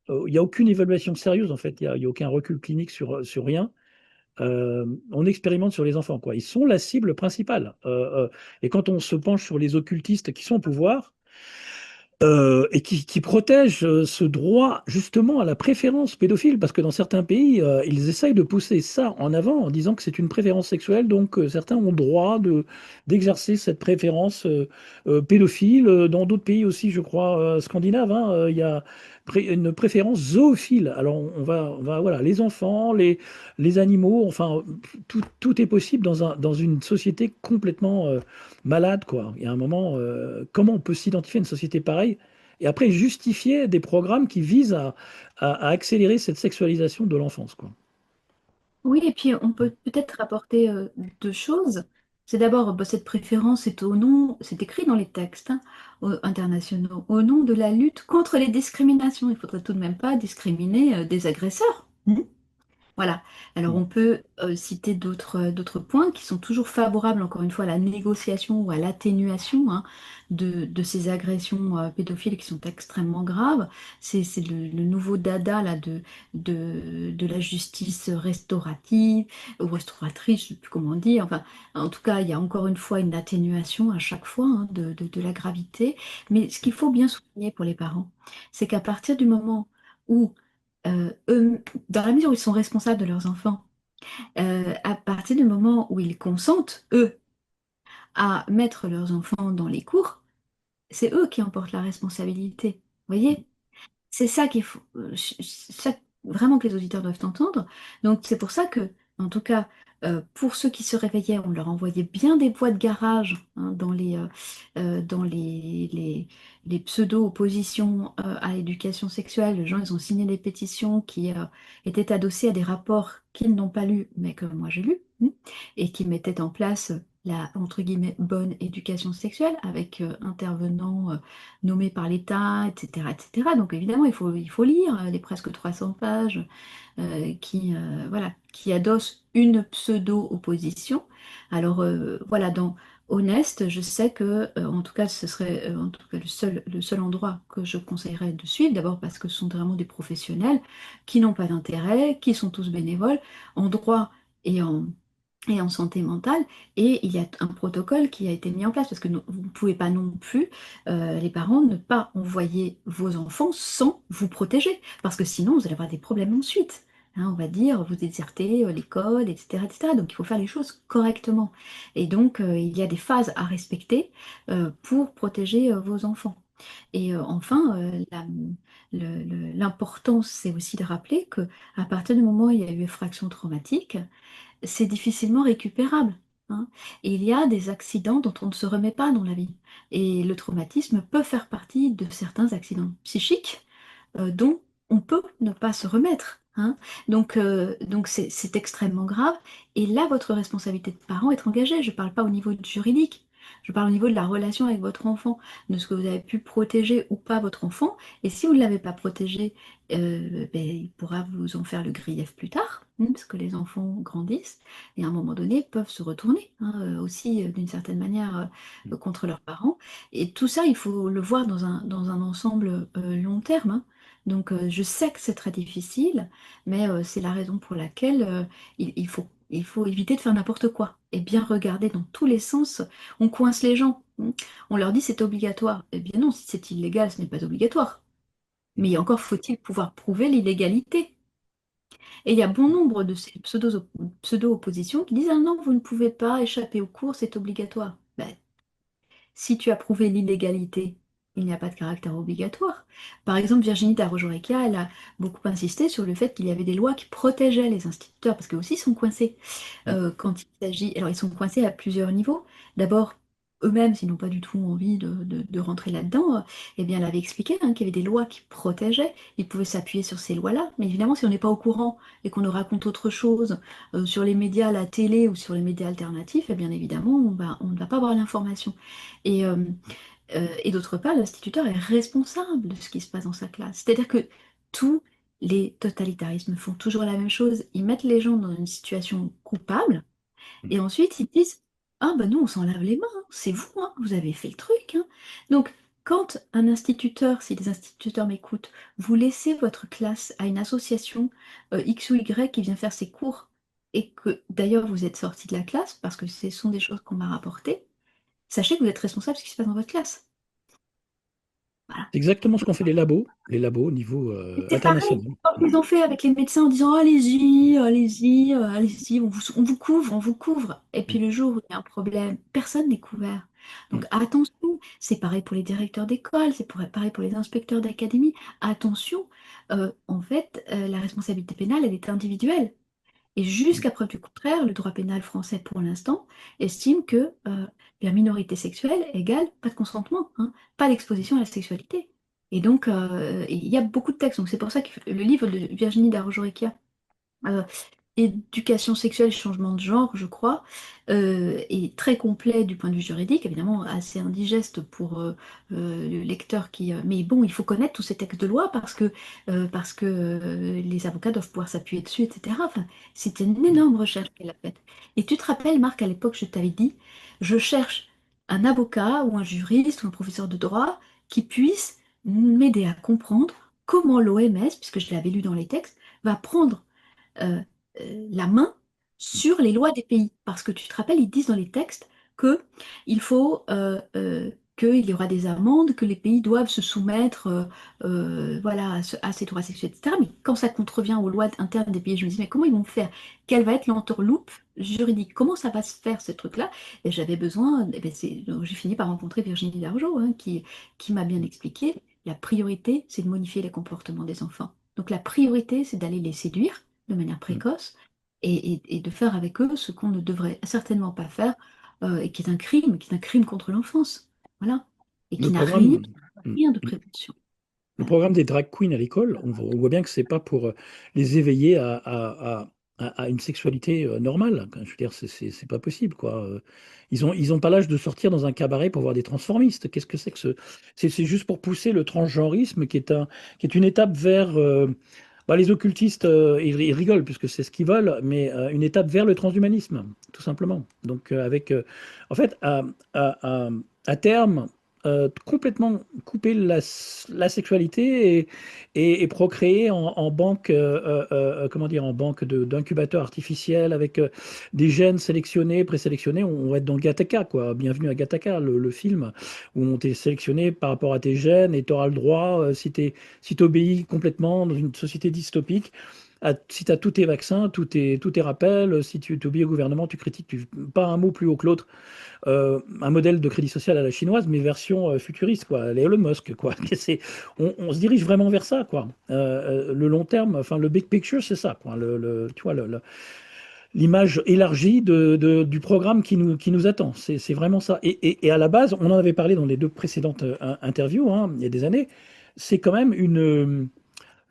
Il n'y a aucune évaluation sérieuse en fait. Il y a aucun recul clinique sur rien. On expérimente sur les enfants, quoi. Ils sont la cible principale. Et quand on se penche sur les occultistes qui sont au pouvoir, et qui protège ce droit justement à la préférence pédophile, parce que dans certains pays, ils essayent de pousser ça en avant en disant que c'est une préférence sexuelle, donc certains ont droit d'exercer cette préférence pédophile. Dans d'autres pays aussi, je crois, scandinaves, hein, il y a une préférence zoophile. Alors voilà, les enfants, les animaux, enfin, tout est possible dans une société complètement malade, quoi. Il y a un moment, comment on peut s'identifier à une société pareille et après justifier des programmes qui visent à accélérer cette sexualisation de l'enfance, quoi. Oui, et puis on peut peut-être rapporter deux choses. C'est d'abord, bah, cette préférence est au nom, c'est écrit dans les textes, hein, internationaux, au nom de la lutte contre les discriminations. Il ne faudrait tout de même pas discriminer des agresseurs. Voilà. Alors Mm. on peut citer d'autres points qui sont toujours favorables, encore une fois, à la négociation ou à l'atténuation, hein, de ces agressions pédophiles qui sont extrêmement graves. C'est le nouveau dada là, de la justice restaurative ou restauratrice, je ne sais plus comment dire. Enfin, en tout cas, il y a encore une fois une atténuation à chaque fois, hein, de la gravité. Mais ce qu'il faut bien souligner pour les parents, c'est qu'à partir du moment où dans la mesure où ils sont responsables de leurs enfants, à partir du moment où ils consentent, eux, à mettre leurs enfants dans les cours, c'est eux qui en portent la responsabilité. Vous voyez? C'est ça qu'il faut, vraiment que les auditeurs doivent entendre. Donc c'est pour ça que, en tout cas, pour ceux qui se réveillaient, on leur envoyait bien des voies de garage, hein, dans les pseudo-oppositions à l'éducation sexuelle. Les gens, ils ont signé des pétitions qui étaient adossées à des rapports qu'ils n'ont pas lus, mais que moi j'ai lus, hein, et qui mettaient en place la, entre guillemets, bonne éducation sexuelle avec intervenants nommés par l'État, etc., etc. Donc évidemment, il faut lire les presque 300 pages voilà, qui adossent une pseudo-opposition. Alors voilà, honnête, je sais que, en tout cas, ce serait en tout cas le seul endroit que je conseillerais de suivre, d'abord parce que ce sont vraiment des professionnels qui n'ont pas d'intérêt, qui sont tous bénévoles, en droit et en santé mentale, et il y a un protocole qui a été mis en place, parce que vous ne pouvez pas non plus, les parents, ne pas envoyer vos enfants sans vous protéger, parce que sinon vous allez avoir des problèmes ensuite. Hein, on va dire, vous désertez l'école, etc., etc. Donc il faut faire les choses correctement. Et donc il y a des phases à respecter pour protéger vos enfants. Et enfin, l'importance, c'est aussi de rappeler que à partir du moment où il y a eu effraction traumatique, c'est difficilement récupérable. Hein. Et il y a des accidents dont on ne se remet pas dans la vie. Et le traumatisme peut faire partie de certains accidents psychiques dont on peut ne pas se remettre. Hein. Donc c'est extrêmement grave. Et là, votre responsabilité de parent est engagée. Je ne parle pas au niveau du juridique. Je parle au niveau de la relation avec votre enfant, de ce que vous avez pu protéger ou pas votre enfant. Et si vous ne l'avez pas protégé, ben, il pourra vous en faire le grief plus tard, hein, parce que les enfants grandissent et à un moment donné peuvent se retourner hein, aussi d'une certaine manière contre leurs parents. Et tout ça, il faut le voir dans un ensemble long terme. Hein. Donc, je sais que c'est très difficile, mais c'est la raison pour laquelle il faut éviter de faire n'importe quoi et bien regarder dans tous les sens. On coince les gens. On leur dit c'est obligatoire. Eh bien non, si c'est illégal, ce n'est pas obligatoire. Mais encore faut-il pouvoir prouver l'illégalité. Et il y a bon nombre de ces pseudo-oppositions qui disent ah non, vous ne pouvez pas échapper aux cours, c'est obligatoire. Ben, si tu as prouvé l'illégalité, il n'y a pas de caractère obligatoire. Par exemple, Virginie Darajo-Recchia, elle a beaucoup insisté sur le fait qu'il y avait des lois qui protégeaient les instituteurs, parce qu'eux aussi sont coincés quand il s'agit... Alors, ils sont coincés à plusieurs niveaux. D'abord, eux-mêmes, s'ils n'ont pas du tout envie de rentrer là-dedans, eh bien, elle avait expliqué hein, qu'il y avait des lois qui protégeaient. Ils pouvaient s'appuyer sur ces lois-là. Mais évidemment, si on n'est pas au courant et qu'on nous raconte autre chose sur les médias, la télé ou sur les médias alternatifs, eh bien évidemment, on ne va pas avoir l'information. Et, et d'autre part, l'instituteur est responsable de ce qui se passe dans sa classe. C'est-à-dire que tous les totalitarismes font toujours la même chose. Ils mettent les gens dans une situation coupable et ensuite ils disent ah ben nous on s'en lave les mains, hein. C'est vous, hein, vous avez fait le truc. Hein. Donc quand un instituteur, si les instituteurs m'écoutent, vous laissez votre classe à une association X ou Y qui vient faire ses cours et que d'ailleurs vous êtes sorti de la classe parce que ce sont des choses qu'on m'a rapportées, sachez que vous êtes responsable de ce qui se passe dans votre classe. Voilà. C'est exactement ce qu'ont fait les labos au niveau Et c'est pareil, international. quand ils ont fait avec les médecins en disant allez-y, allez-y, allez-y, on vous couvre, on vous couvre. Et puis le jour où il y a un problème, personne n'est couvert. Donc attention, c'est pareil pour les directeurs d'école, pareil pour les inspecteurs d'académie. Attention, en fait, la responsabilité pénale, elle est individuelle. Et jusqu'à preuve du contraire, le droit pénal français, pour l'instant, estime que la minorité sexuelle égale pas de consentement, hein, pas d'exposition à la sexualité. Et donc, il y a beaucoup de textes. Donc, c'est pour ça que le livre de Virginie Darajo-Recchia, euh, Éducation sexuelle et changement de genre, je crois, est très complet du point de vue juridique, évidemment assez indigeste pour le lecteur qui... mais bon, il faut connaître tous ces textes de loi parce que les avocats doivent pouvoir s'appuyer dessus, etc. Enfin, c'est une énorme recherche qu'elle a faite. Et tu te rappelles, Marc, à l'époque, je t'avais dit, je cherche un avocat ou un juriste ou un professeur de droit qui puisse m'aider à comprendre comment l'OMS, puisque je l'avais lu dans les textes, va prendre euh, la main sur les lois des pays. Parce que tu te rappelles, ils disent dans les textes que il faut qu'il y aura des amendes, que les pays doivent se soumettre voilà, à ces droits sexuels, etc. Mais quand ça contrevient aux lois internes des pays, je me dis, mais comment ils vont faire? Quelle va être l'entourloupe juridique? Comment ça va se faire, ce truc-là? Et j'avais besoin, eh ben, donc j'ai fini par rencontrer Virginie Dargeau, hein, qui m'a bien expliqué. La priorité, c'est de modifier les comportements des enfants. Donc la priorité, c'est d'aller les séduire de manière précoce et de faire avec eux ce qu'on ne devrait certainement pas faire et qui est un crime contre l'enfance. Voilà. Et Le qui n'a rien, programme, rien de prévention. le Voilà. programme des drag queens à l'école, on voit bien que c'est pas pour les éveiller à une sexualité normale. Enfin, je veux dire, c'est pas possible, quoi. Ils ont pas l'âge de sortir dans un cabaret pour voir des transformistes. Qu'est-ce que c'est que ce... C'est juste pour pousser le transgenrisme qui est une étape vers Bah, les occultistes, ils rigolent puisque c'est ce qu'ils veulent, mais une étape vers le transhumanisme, tout simplement. Donc, en fait, à terme, complètement couper la sexualité et procréer en banque, comment dire, en banque d'incubateurs artificiels avec des gènes sélectionnés, présélectionnés. On va être dans Gattaca, quoi. Bienvenue à Gattaca, le film où on t'est sélectionné par rapport à tes gènes et tu auras le droit, si tu obéis complètement dans une société dystopique, si tu as tous tes vaccins, tous tes rappels, si tu obéis au gouvernement, tu critiques pas un mot plus haut que l'autre, un modèle de crédit social à la chinoise, mais version futuriste, quoi, les Elon Musk, quoi. On se dirige vraiment vers ça, quoi. Le long terme, enfin, le big picture, c'est ça, quoi. Tu vois, l'image élargie du programme qui nous attend. C'est vraiment ça. Et à la base, on en avait parlé dans les deux précédentes interviews, hein, il y a des années, c'est quand même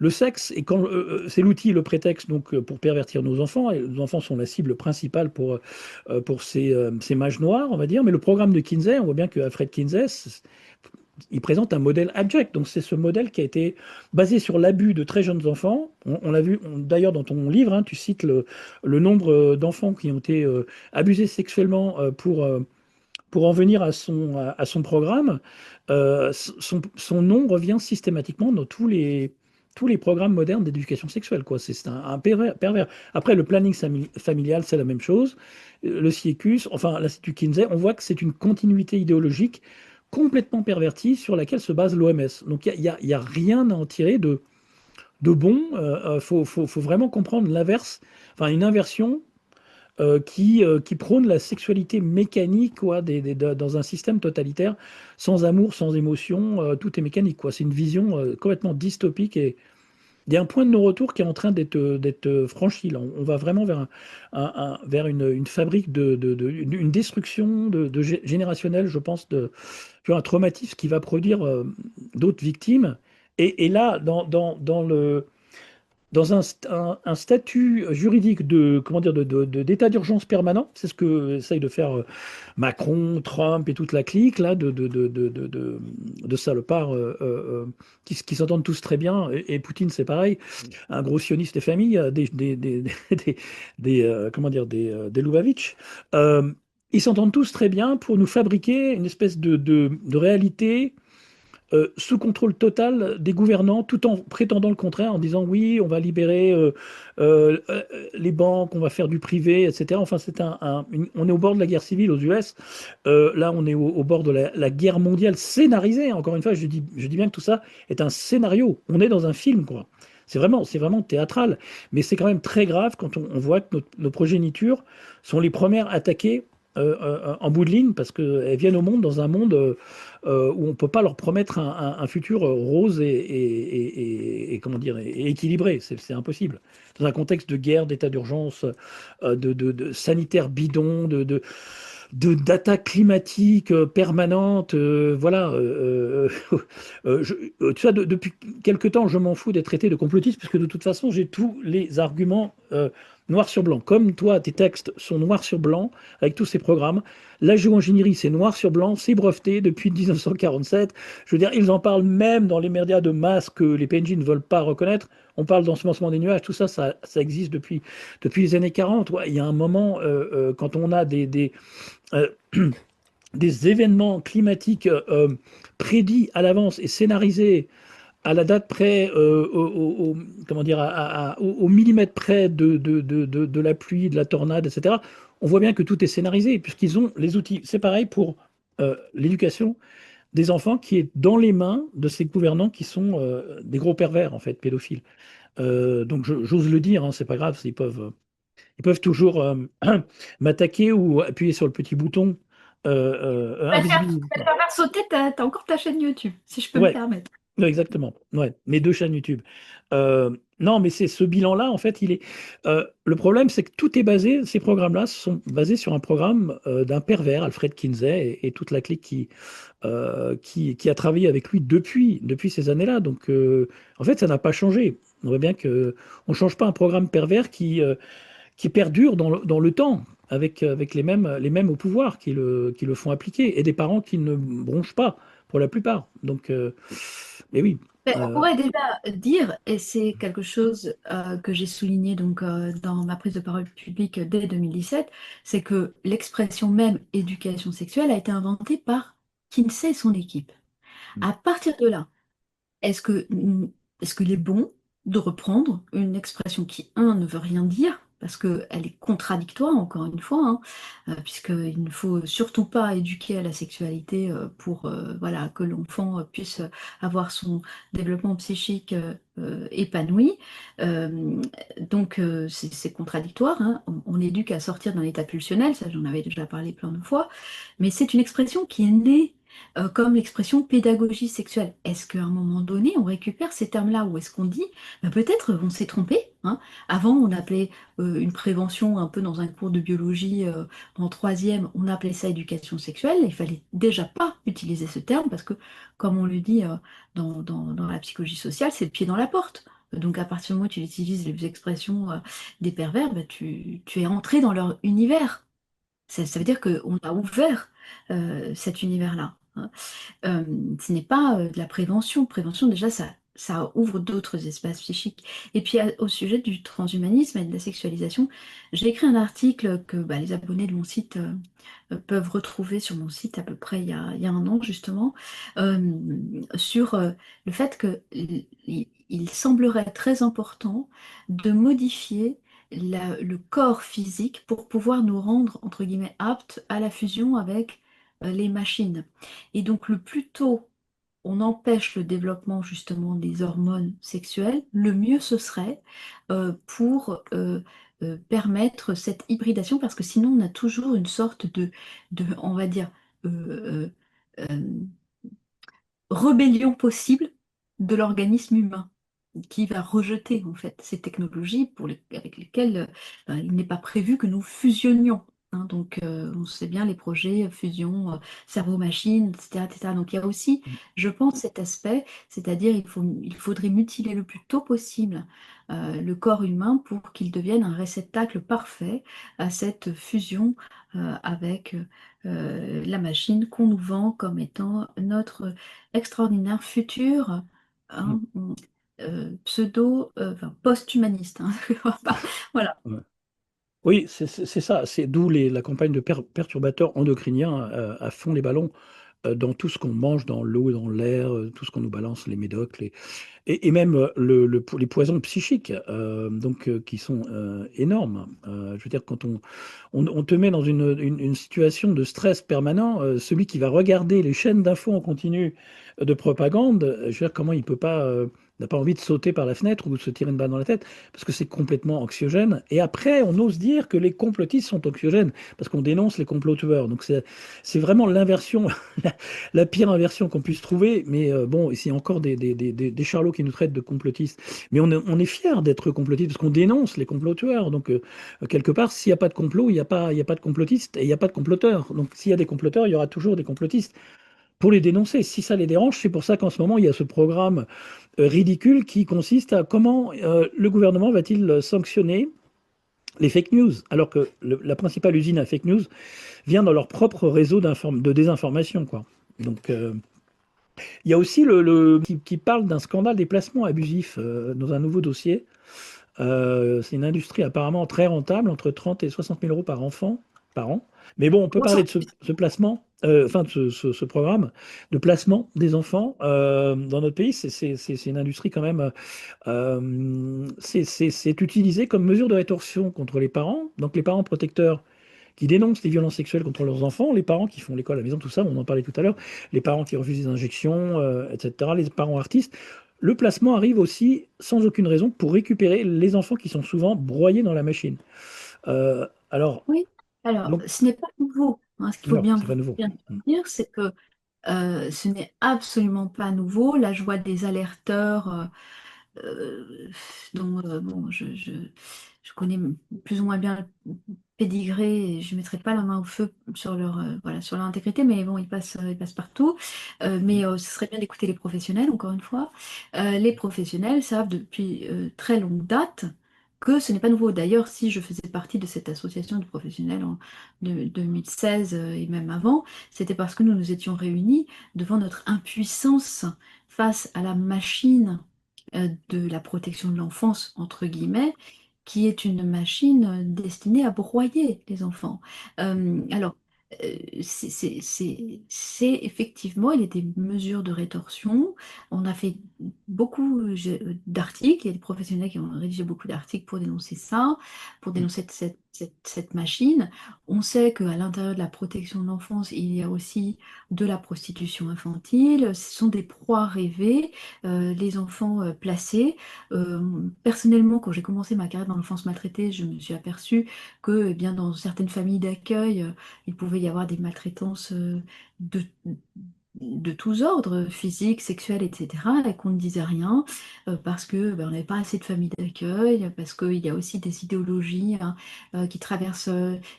le sexe, et quand c'est l'outil, le prétexte donc pour pervertir nos enfants, et nos enfants sont la cible principale pour ces mages noirs, on va dire. Mais le programme de Kinsey, on voit bien que Alfred Kinsey, il présente un modèle abject. Donc c'est ce modèle qui a été basé sur l'abus de très jeunes enfants. On l'a vu d'ailleurs dans ton livre, hein, tu cites le nombre d'enfants qui ont été abusés sexuellement pour en venir à son programme. Son nom revient systématiquement dans tous les programmes modernes d'éducation sexuelle, quoi. C'est un pervers. Après, le planning familial, c'est la même chose. Le CIECUS, enfin l'Institut Kinsey, on voit que c'est une continuité idéologique complètement pervertie sur laquelle se base l'OMS. Donc il y a rien à en tirer de bon. Faut vraiment comprendre l'inverse, enfin une inversion qui prône la sexualité mécanique, quoi, dans un système totalitaire, sans amour, sans émotion, tout est mécanique, quoi. C'est une vision complètement dystopique et il y a un point de non-retour qui est en train d'être franchi. Là. On va vraiment vers, vers une fabrique une destruction générationnelle, je pense, tu vois, un traumatisme qui va produire d'autres victimes. Et là, dans un statut juridique de, comment dire, d'état d'urgence permanent, c'est ce que essaye de faire Macron, Trump et toute la clique là, de salopards qui s'entendent tous très bien. Et Poutine, c'est pareil, un gros sioniste des familles, comment dire, des Loubavitch. Euh, Ils s'entendent tous très bien pour nous fabriquer une espèce de réalité sous contrôle total des gouvernants, tout en prétendant le contraire, en disant oui, on va libérer les banques, on va faire du privé, etc. Enfin, on est au bord de la guerre civile aux US. Là, on est au bord de la guerre mondiale scénarisée. Encore une fois, je dis bien que tout ça est un scénario. On est dans un film, quoi. C'est vraiment théâtral. Mais c'est quand même très grave quand on voit que nos progénitures sont les premières attaquées en bout de ligne parce qu'elles viennent au monde dans un monde où on ne peut pas leur promettre un futur rose et comment dire, et équilibré. C'est impossible. Dans un contexte de guerre, d'état d'urgence, de sanitaire bidon, d'attaques climatiques permanentes, voilà. Tu vois, depuis quelque temps, je m'en fous d'être traité de complotiste, puisque de toute façon, j'ai tous les arguments noir sur blanc. Comme toi, tes textes sont noirs sur blanc, avec tous ces programmes. La géoingénierie, c'est noir sur blanc, c'est breveté depuis 1947. Je veux dire, ils en parlent même dans les médias de masse que les PNJ ne veulent pas reconnaître. On parle d'ensemencement des nuages, tout ça, ça existe depuis les années 40. Ouais, il y a un moment, quand on a euh, des événements climatiques prédits à l'avance et scénarisés à la date près, comment dire, au millimètre près de la pluie, de la tornade, etc., on voit bien que tout est scénarisé, puisqu'ils ont les outils. C'est pareil pour l'éducation des enfants qui est dans les mains de ces gouvernants qui sont des gros pervers, en fait, pédophiles. Donc j'ose le dire, hein, c'est pas grave, ils peuvent toujours m'attaquer ou appuyer sur le petit bouton invisible. Je vais te faire sauter, t'as encore ta chaîne YouTube, si je peux me Ouais, permettre. ouais, exactement. Ouais, mes deux chaînes YouTube. Non, mais c'est ce bilan-là, en fait, il est. Le problème, c'est que tout est basé, ces programmes-là sont basés sur un programme d'un pervers, Alfred Kinsey, et toute la clique qui a travaillé avec lui depuis ces années-là. Donc, en fait, ça n'a pas changé. On voit bien que on change pas un programme pervers qui perdure dans le temps, avec les mêmes au pouvoir qui le font appliquer, et des parents qui ne bronchent pas, pour la plupart. Donc, mais oui. Mais on Euh, pourrait déjà dire, et c'est quelque chose que j'ai souligné donc, dans ma prise de parole publique dès 2017, c'est que l'expression même éducation sexuelle a été inventée par Kinsey et son équipe. À partir de là, est-ce que, est-ce qu'il est bon de reprendre une expression qui, un, ne veut rien dire, parce qu'elle est contradictoire, encore une fois, hein, puisqu'il ne faut surtout pas éduquer à la sexualité pour voilà, que l'enfant puisse avoir son développement psychique épanoui. Euh, donc, c'est contradictoire, hein. On éduque à sortir d'un état pulsionnel, ça j'en avais déjà parlé plein de fois, mais c'est une expression qui est née comme l'expression pédagogie sexuelle. Est-ce qu'à un moment donné, on récupère ces termes-là ou est-ce qu'on dit, ben peut-être on s'est trompé, hein. Avant, on appelait une prévention un peu dans un cours de biologie en troisième, on appelait ça éducation sexuelle. Il fallait déjà pas utiliser ce terme parce que, comme on le dit dans la psychologie sociale, c'est le pied dans la porte. Donc à partir du moment où tu utilises les expressions des pervers, ben, tu es entré dans leur univers. Ça veut dire qu'on a ouvert cet univers-là, hein. Euh, Ce n'est pas de la prévention. Prévention, déjà, ça ouvre d'autres espaces psychiques. Et puis, au sujet du transhumanisme et de la sexualisation, j'ai écrit un article que bah, les abonnés de mon site peuvent retrouver sur mon site à peu près il y a un an, justement, euh, sur le fait il semblerait très important de modifier le corps physique pour pouvoir nous rendre, entre guillemets, aptes à la fusion avec les machines. Et donc, le plus tôt on empêche le développement justement des hormones sexuelles, le mieux ce serait pour permettre cette hybridation, parce que sinon on a toujours une sorte on va dire, euh, euh, rébellion possible de l'organisme humain qui va rejeter en fait ces technologies avec lesquelles il n'est pas prévu que nous fusionnions, hein. Donc on sait bien les projets fusion cerveau-machine, etc., etc. Donc il y a aussi, je pense, cet aspect, c'est-à-dire il faudrait mutiler le plus tôt possible le corps humain pour qu'il devienne un réceptacle parfait à cette fusion avec la machine qu'on nous vend comme étant notre extraordinaire futur, hein, enfin, post-humaniste, hein. Voilà. ouais. Oui, c'est ça. C'est d'où la campagne de perturbateurs endocriniens à fond les ballons dans tout ce qu'on mange, dans l'eau, dans l'air, tout ce qu'on nous balance, les médocs, et même les poisons psychiques, qui sont énormes. Je veux dire, quand on te met dans une situation de stress permanent, celui qui va regarder les chaînes d'infos en continu de propagande, je veux dire, comment il peut pas, n'a pas envie de sauter par la fenêtre ou de se tirer une balle dans la tête, parce que c'est complètement anxiogène. Et après, on ose dire que les complotistes sont anxiogènes, parce qu'on dénonce les comploteurs. Donc c'est vraiment l'inversion, la pire inversion qu'on puisse trouver. Mais bon, ici encore des charlots qui nous traitent de complotistes. Mais on est fiers d'être complotistes, parce qu'on dénonce les comploteurs. Donc quelque part, s'il n'y a pas de complot, il y a pas de complotistes et il n'y a pas de comploteurs. Donc s'il y a des comploteurs, il y aura toujours des complotistes pour les dénoncer. Si ça les dérange, c'est pour ça qu'en ce moment, il y a ce programme ridicule qui consiste à comment le gouvernement va-t-il sanctionner les fake news, alors que la principale usine à fake news vient dans leur propre réseau de désinformation, quoi. Donc, il y a aussi qui parle d'un scandale des placements abusifs dans un nouveau dossier. C'est une industrie apparemment très rentable, entre 30 et 60 000 euros par enfant par an. Mais bon, on peut parler de ce placement, enfin de ce programme de placement des enfants dans notre pays. C'est une industrie quand même. C'est utilisé comme mesure de rétorsion contre les parents. Donc les parents protecteurs qui dénoncent les violences sexuelles contre leurs enfants, les parents qui font l'école à la maison, tout ça, on en parlait tout à l'heure, les parents qui refusent des injections, etc., les parents artistes. Le placement arrive aussi sans aucune raison pour récupérer les enfants qui sont souvent broyés dans la machine. Alors, Oui, alors donc, ce n'est pas nouveau, hein. Ce qu'il faut non, bien, c'est pas nouveau. bien Mm. dire, c'est que ce n'est absolument pas nouveau. Là, je vois des alerteurs dont bon, je connais plus ou moins bien le pédigré et je ne mettrai pas la main au feu sur voilà, sur leur intégrité, mais bon, ils passent partout. Mais ce serait bien d'écouter les professionnels, encore une fois. Les professionnels savent depuis très longue date que ce n'est pas nouveau. D'ailleurs, si je faisais partie de cette association de professionnels de 2016 et même avant, c'était parce que nous nous étions réunis devant notre impuissance face à la machine de la protection de l'enfance, entre guillemets, qui est une machine destinée à broyer les enfants. Alors, effectivement, il y a des mesures de rétorsion. On a fait beaucoup d'articles, il y a des professionnels qui ont rédigé beaucoup d'articles pour dénoncer ça, pour dénoncer cette machine. On sait qu'à l'intérieur de la protection de l'enfance, il y a aussi de la prostitution infantile. Ce sont des proies rêvées, les enfants placés. Personnellement, quand j'ai commencé ma carrière dans l'enfance maltraitée, je me suis aperçue que, eh bien, dans certaines familles d'accueil, il pouvait y avoir des maltraitances de, de tous ordres, physiques, sexuelles, etc., et qu'on ne disait rien parce que ben, on n'avait pas assez de familles d'accueil, parce qu'il y a aussi des idéologies hein, qui traversent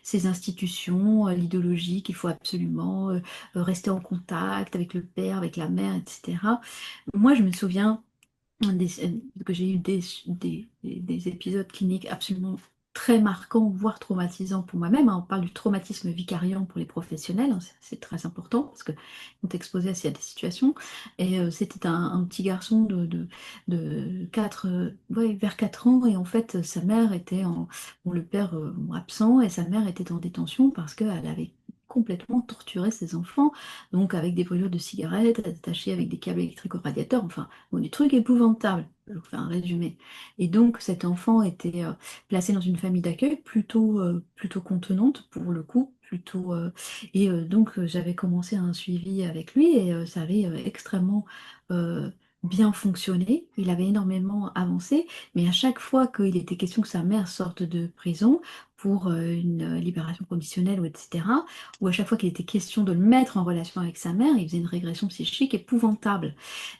ces institutions, l'idéologie qu'il faut absolument rester en contact avec le père, avec la mère, etc. Moi, je me souviens que j'ai eu des épisodes cliniques absolument très marquants, voire traumatisants pour moi-même, hein. On parle du traumatisme vicariant pour les professionnels, hein, c'est très important parce qu'ils sont exposés à des situations. Et c'était un petit garçon de 4, ouais, vers 4 ans, et en fait, sa mère était bon, le père absent, et sa mère était en détention parce qu'elle avait complètement torturé ses enfants, donc avec des brûlures de cigarettes attachées avec des câbles électriques au radiateur, enfin. Bon, des trucs épouvantables, je vous fais un résumé. Et donc cet enfant était placé dans une famille d'accueil plutôt contenante pour le coup, donc j'avais commencé un suivi avec lui et ça avait extrêmement euh, bien fonctionné. Il avait énormément avancé, mais à chaque fois qu'il était question que sa mère sorte de prison pour une libération conditionnelle ou etc., ou à chaque fois qu'il était question de le mettre en relation avec sa mère, il faisait une régression psychique épouvantable.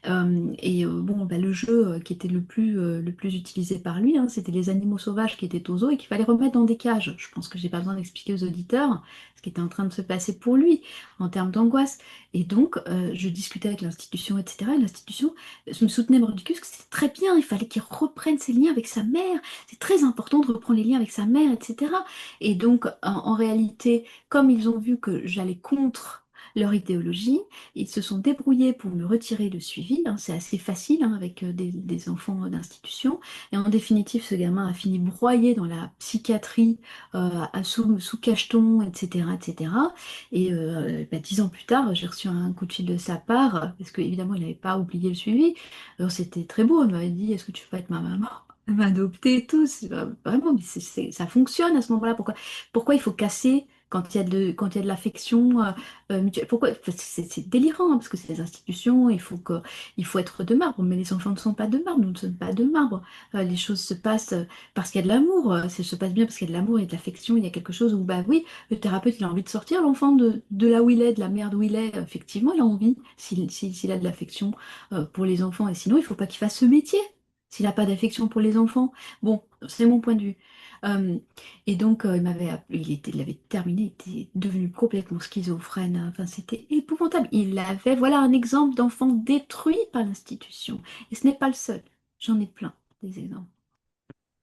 Bon, bah, le jeu qui était le plus utilisé par lui, hein, c'était les animaux sauvages qui étaient aux zoo et qu'il fallait remettre dans des cages. Je pense que j'ai pas besoin d'expliquer aux auditeurs ce qui était en train de se passer pour lui en termes d'angoisse. Et donc, je discutais avec l'institution, etc. Et l'institution me soutenait mordicus que c'était très bien, il fallait qu'il reprenne ses liens avec sa mère. C'est très important de reprendre les liens avec sa mère, etc. Et donc, en réalité, comme ils ont vu que j'allais contre leur idéologie, ils se sont débrouillés pour me retirer le suivi, hein. C'est assez facile hein, avec des enfants d'institution. Et en définitive, ce gamin a fini broyé dans la psychiatrie sous cacheton, etc., etc. Et bah, 10 ans plus tard, j'ai reçu un coup de fil de sa part, parce qu'évidemment, il n'avait pas oublié le suivi. Alors c'était très beau, il m'avait dit, est-ce que tu peux être ma maman? Elle m'a adopté et tout. Vraiment, mais ça fonctionne à ce moment-là. Pourquoi il faut casser quand il y a quand il y a de l'affection mutuelle? Pourquoi? Enfin, c'est délirant, hein, parce que c'est des institutions, il faut être de marbre, mais les enfants ne sont pas de marbre, nous ne sommes pas de marbre. Les choses se passent parce qu'il y a de l'amour, ça se passe bien parce qu'il y a de l'amour et de l'affection, il y a quelque chose où, bah oui, le thérapeute, il a envie de sortir l'enfant de là où il est, de la merde où il est. Effectivement, il a envie, s'il a de l'affection pour les enfants, et sinon, il ne faut pas qu'il fasse ce métier s'il n'a pas d'affection pour les enfants. Bon, c'est mon point de vue. Euh, et donc, il avait terminé, il était devenu complètement schizophrène. Enfin, c'était épouvantable. Il avait, voilà un exemple d'enfant détruit par l'institution. Et ce n'est pas le seul. J'en ai plein, des exemples.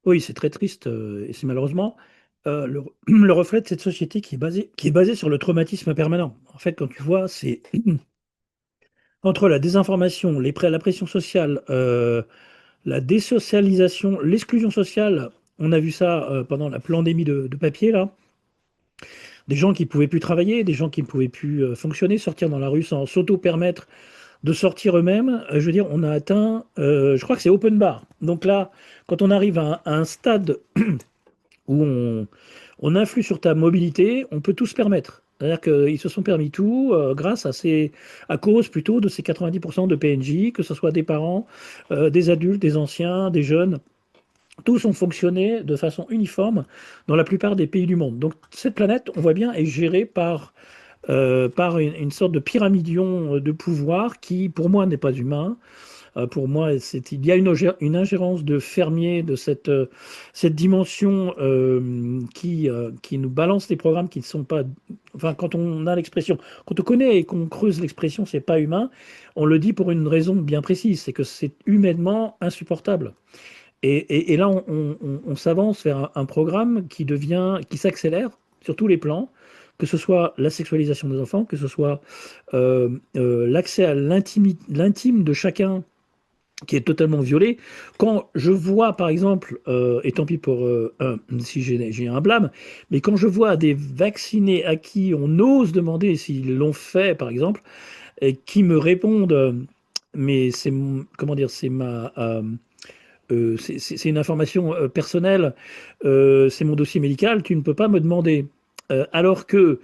Oui, c'est très triste et c'est malheureusement le reflet de cette société qui est basée sur le traumatisme permanent. En fait, quand tu vois, c'est entre la désinformation, la pression sociale, la désocialisation, l'exclusion sociale. On a vu ça pendant la pandémie de papier, là. Des gens qui ne pouvaient plus travailler, des gens qui ne pouvaient plus fonctionner, sortir dans la rue sans s'auto-permettre de sortir eux-mêmes. Je veux dire, on a atteint, je crois que c'est open bar. Donc là, quand on arrive à un stade où on influe sur ta mobilité, on peut tout se permettre. C'est-à-dire qu'ils se sont permis tout à cause plutôt de ces 90% de PNJ, que ce soit des parents, des adultes, des anciens, des jeunes. Tous ont fonctionné de façon uniforme dans la plupart des pays du monde. Donc cette planète, on voit bien, est gérée par une sorte de pyramidion de pouvoir qui, pour moi, n'est pas humain. Pour moi, il y a une ingérence de fermier de cette dimension qui nous balance des programmes qui ne sont pas. Enfin, quand on a l'expression, quand on connaît et qu'on creuse l'expression, c'est pas humain, on le dit pour une raison bien précise, c'est que c'est humainement insupportable. Et là, on s'avance vers un programme qui s'accélère sur tous les plans, que ce soit la sexualisation des enfants, que ce soit l'accès à l'intime de chacun qui est totalement violé. Quand je vois, par exemple, et tant pis pour si j'ai un blâme, mais quand je vois des vaccinés à qui on ose demander s'ils l'ont fait, par exemple, et qui me répondent, mais comment dire, c'est une information personnelle, c'est mon dossier médical, tu ne peux pas me demander. Alors que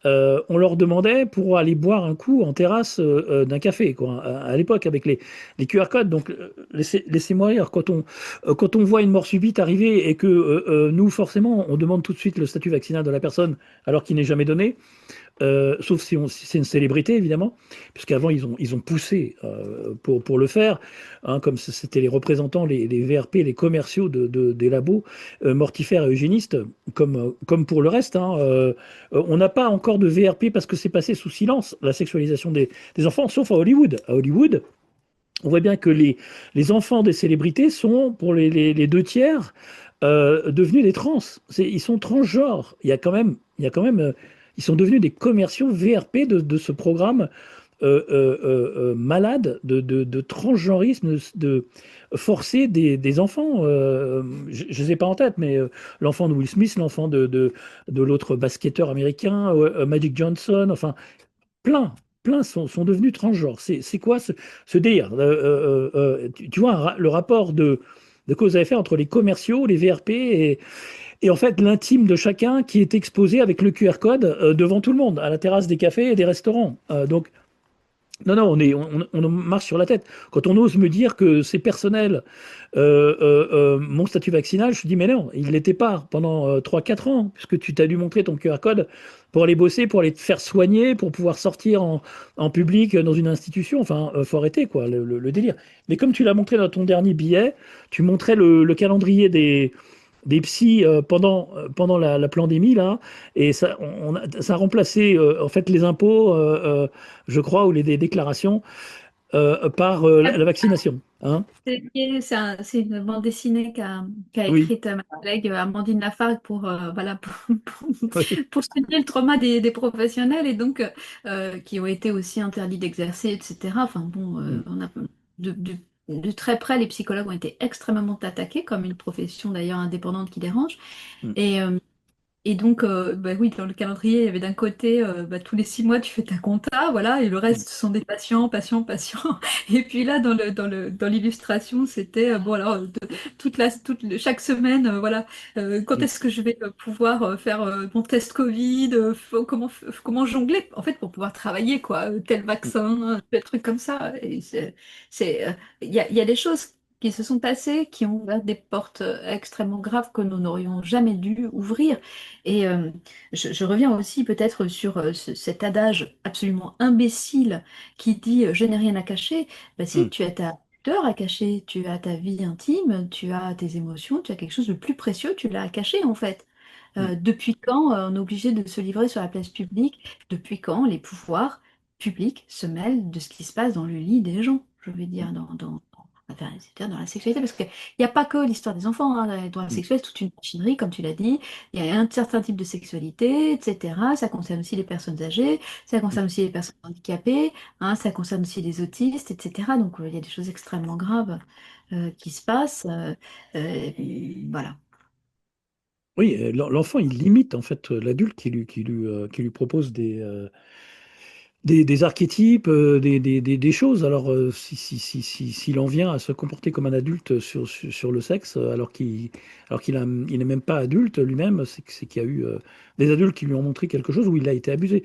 on leur demandait pour aller boire un coup en terrasse d'un café, quoi, à l'époque, avec les QR codes. Donc, laissez-moi rire. Quand on voit une mort subite arriver et que nous, forcément, on demande tout de suite le statut vaccinal de la personne alors qu'il n'est jamais donné, sauf si c'est une célébrité, évidemment, puisqu'avant, ils ont poussé pour le faire, hein, comme c'était les représentants, les VRP, les commerciaux des labos mortifères et eugénistes, comme pour le reste. Hein, on n'a pas encore de VRP parce que c'est passé sous silence, la sexualisation des enfants, sauf à Hollywood. À Hollywood, on voit bien que les enfants des célébrités sont, pour les deux tiers, devenus des trans. Ils sont transgenres. Il y a quand même, ils sont devenus des commerciaux VRP de ce programme malade de transgenrisme, de forcer des enfants. Je ne les ai pas en tête, mais l'enfant de Will Smith, l'enfant de l'autre basketteur américain, Magic Johnson, enfin, plein, plein sont devenus transgenres. C'est quoi ce délire? Tu vois, le rapport de cause à effet entre les commerciaux, les VRP et en fait l'intime de chacun qui est exposé avec le QR code devant tout le monde, à la terrasse des cafés et des restaurants. Donc, non, non, on marche sur la tête. Quand on ose me dire que c'est personnel, mon statut vaccinal, je dis mais non, il ne l'était pas pendant 3-4 ans, puisque tu t'as dû montrer ton QR code pour aller bosser, pour aller te faire soigner, pour pouvoir sortir en public dans une institution. Enfin, faut arrêter, quoi, le délire. Mais comme tu l'as montré dans ton dernier billet, tu montrais le calendrier des psys pendant la pandémie, là, et ça a remplacé en fait les impôts, je crois, ou les déclarations par la vaccination. Hein. C'est une bande dessinée qu'a Oui, écrite ma collègue Amandine Lafargue pour, voilà, oui. pour souligner le trauma des professionnels et donc qui ont été aussi interdits d'exercer, etc. Enfin bon, Mm, on a de, de- de très près, les psychologues ont été extrêmement attaqués, comme une profession d'ailleurs indépendante qui dérange. mm, Et, et donc, bah oui, dans le calendrier, il y avait d'un côté, bah, tous les 6 mois, tu fais ta compta, voilà, et le mm, reste ce sont des patients, patients, patients. Et puis là, dans l'illustration, c'était, bon, alors, chaque semaine, voilà, quand mm, est-ce que je vais pouvoir faire mon test Covid, comment jongler, en fait, pour pouvoir travailler, quoi, tel mm. vaccin, tel truc comme ça. Et il y a des choses qui se sont passées, qui ont ouvert des portes extrêmement graves que nous n'aurions jamais dû ouvrir. Et je reviens aussi peut-être sur cet adage absolument imbécile qui dit je n'ai rien à cacher. Bah si, Mm. tu as ta pudeur à cacher, tu as ta vie intime, tu as tes émotions, tu as quelque chose de plus précieux, tu l'as à cacher en fait. Mm. Depuis quand on est obligé de se livrer sur la place publique? Depuis quand les pouvoirs publics se mêlent de ce qui se passe dans le lit des gens? Je veux dire, enfin, c'est-à-dire dans la sexualité, parce qu'il n'y a pas que l'histoire des enfants, hein. Dans la Mm. sexualité, c'est toute une machinerie, comme tu l'as dit. Il y a un certain type de sexualité, etc. Ça concerne aussi les personnes âgées, ça Mm. concerne aussi les personnes handicapées, hein, ça concerne aussi les autistes, etc. Donc, il y a des choses extrêmement graves qui se passent. Euh, voilà. Oui, l'enfant, il limite en fait l'adulte qui lui propose des archétypes, des choses. Alors, s'il en vient à se comporter comme un adulte sur le sexe, il n'est même pas adulte lui-même, c'est qu'il y a eu des adultes qui lui ont montré quelque chose où il a été abusé.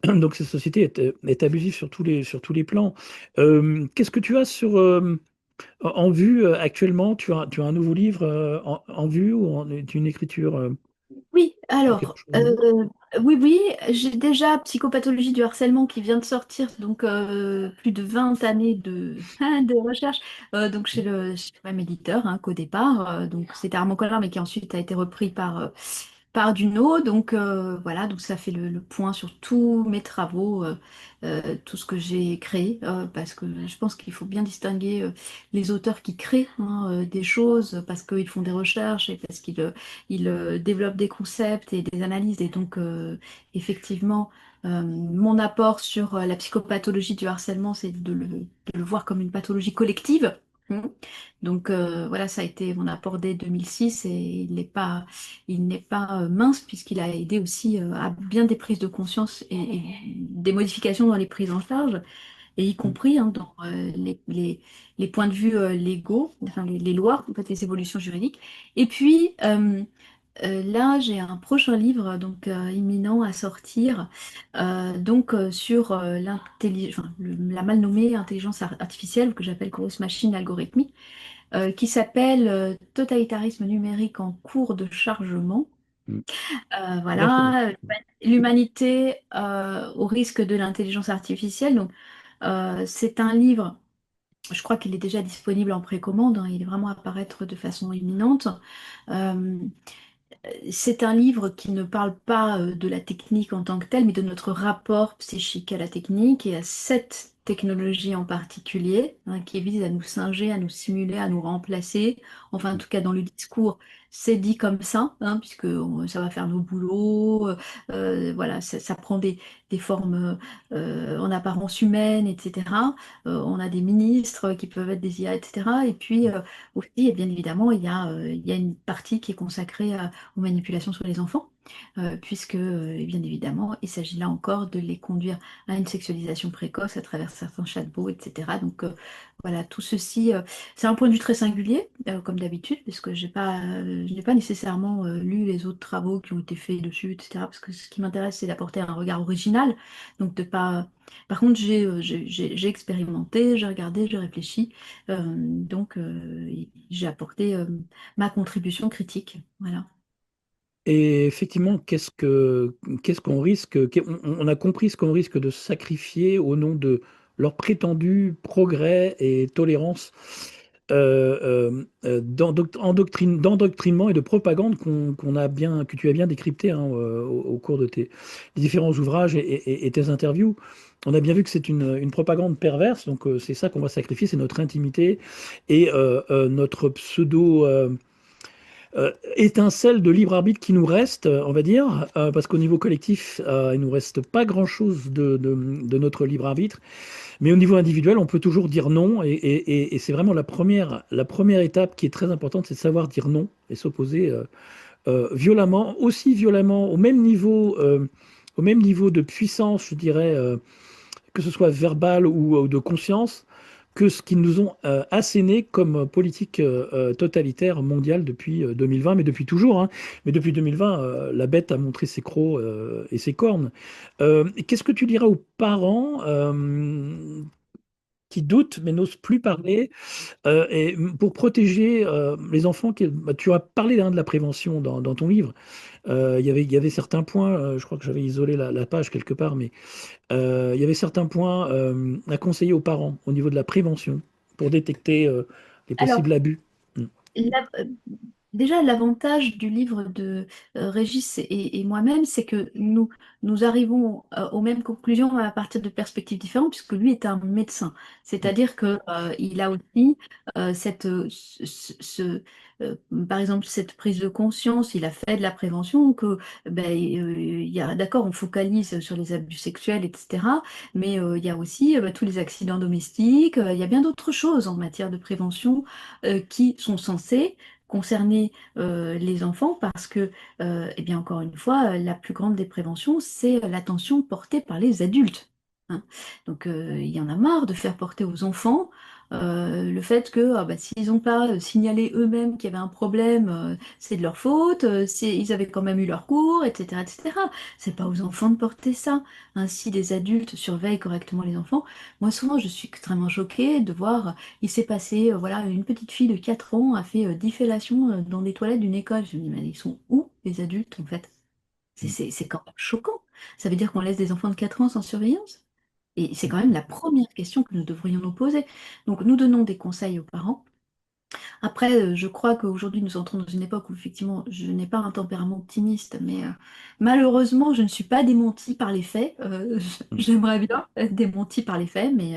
Donc, cette société est abusive sur tous les plans. Qu'est-ce que tu as en vue actuellement? Tu as un nouveau livre en vue ou une écriture Oui, sur quelque alors, chose de nouveau? oui, oui, j'ai déjà Psychopathologie du harcèlement qui vient de sortir, donc plus de 20 années de recherche, donc chez le même éditeur, hein, qu'au départ, donc c'était Armand Collin, mais qui ensuite a été repris par part d'une eau, donc voilà, donc ça fait le point sur tous mes travaux, tout ce que j'ai créé, parce que je pense qu'il faut bien distinguer les auteurs qui créent hein, des choses, parce qu'ils font des recherches et parce qu'ils développent des concepts et des analyses, et donc effectivement, mon apport sur la psychopathologie du harcèlement, c'est de le voir comme une pathologie collective. Donc voilà, ça a été mon apport dès 2006 et il n'est pas mince puisqu'il a aidé aussi à bien des prises de conscience et des modifications dans les prises en charge, et y compris hein, dans les points de vue légaux, enfin les lois, en fait, les évolutions juridiques. Et puis là, j'ai un prochain livre donc imminent à sortir, donc sur la mal nommée intelligence artificielle que j'appelle grosse machine algorithmique, qui s'appelle Totalitarisme numérique en cours de chargement. Mm. D'accord. Voilà, l'humanité au risque de l'intelligence artificielle. Donc, c'est un livre, je crois qu'il est déjà disponible en précommande, hein, il est vraiment à paraître de façon imminente. Euh, c'est un livre qui ne parle pas de la technique en tant que telle, mais de notre rapport psychique à la technique et à cette technologie en particulier, hein, qui vise à nous singer, à nous simuler, à nous remplacer. Enfin, en tout cas, dans le discours, c'est dit comme ça, hein, puisque ça va faire nos boulots. Voilà, ça prend des formes en apparence humaines, etc. On a des ministres qui peuvent être des IA, etc. Et puis, aussi, et bien évidemment, il y a une partie qui est consacrée aux manipulations sur les enfants, puisque, bien évidemment, il s'agit là encore de les conduire à une sexualisation précoce à travers certains chatbots, etc. Donc voilà, tout ceci, c'est un point de vue très singulier, comme d'habitude, parce que je n'ai pas nécessairement lu les autres travaux qui ont été faits dessus, etc. Parce que ce qui m'intéresse, c'est d'apporter un regard original, donc de pas... Par contre, j'ai expérimenté, j'ai regardé, j'ai réfléchi, donc j'ai apporté ma contribution critique. Voilà. Et effectivement, qu'est-ce qu'on risque, on a compris ce qu'on risque de sacrifier au nom de leur prétendu progrès et tolérance d'endoctrinement et de propagande que tu as bien décrypté hein, au cours de tes différents ouvrages et tes interviews. On a bien vu que c'est une propagande perverse, donc c'est ça qu'on va sacrifier, c'est notre intimité et notre étincelle de libre arbitre qui nous reste, on va dire, parce qu'au niveau collectif, il nous reste pas grand-chose de notre libre arbitre, mais au niveau individuel, on peut toujours dire non, et c'est vraiment la première étape qui est très importante, c'est de savoir dire non et s'opposer violemment, aussi violemment, au même niveau de puissance, je dirais, que ce soit verbal ou de conscience, que ce qu'ils nous ont asséné comme politique totalitaire mondiale depuis 2020, mais depuis toujours. Hein. Mais depuis 2020, la bête a montré ses crocs et ses cornes. Qu'est-ce que tu diras aux parents qui doutent mais n'osent plus parler et pour protéger les enfants bah, tu as parlé hein, de la prévention dans ton livre. Il y avait certains points, je crois que j'avais isolé la page quelque part, mais il y avait certains points à conseiller aux parents au niveau de la prévention pour détecter les Alors, possibles abus. Mm. la- euh, déjà, l'avantage du livre de Régis et moi-même, c'est que nous arrivons aux mêmes conclusions à partir de perspectives différentes, puisque lui est un médecin. Mm. C'est-à-dire que, il a aussi euh, par exemple, cette prise de conscience, il a fait de la prévention, que, ben, d'accord, on focalise sur les abus sexuels, etc., mais il y a aussi tous les accidents domestiques, il y a bien d'autres choses en matière de prévention qui sont censées concerner les enfants parce que, eh bien, encore une fois, la plus grande des préventions, c'est l'attention portée par les adultes. Hein. Donc, il y en a marre de faire porter aux enfants le fait que ah, bah, s'ils n'ont pas signalé eux-mêmes qu'il y avait un problème, c'est de leur faute, ils avaient quand même eu leur cours, etc., etc. C'est pas aux enfants de porter ça. Hein. Si les adultes surveillent correctement les enfants, moi souvent je suis extrêmement choquée de voir il s'est passé, voilà, une petite fille de 4 ans a fait 10 fellations dans les toilettes d'une école. Je me dis, mais ils sont où les adultes en fait? C'est Mm. c'est quand même choquant. Ça veut dire qu'on laisse des enfants de 4 ans sans surveillance? Et c'est Mm. quand même la première question que nous devrions nous poser. Donc nous donnons des conseils aux parents Après, je crois qu'aujourd'hui, nous entrons dans une époque où effectivement, je n'ai pas un tempérament optimiste, mais malheureusement, je ne suis pas démentie par les faits. Mm. J'aimerais bien être démentie par les faits, mais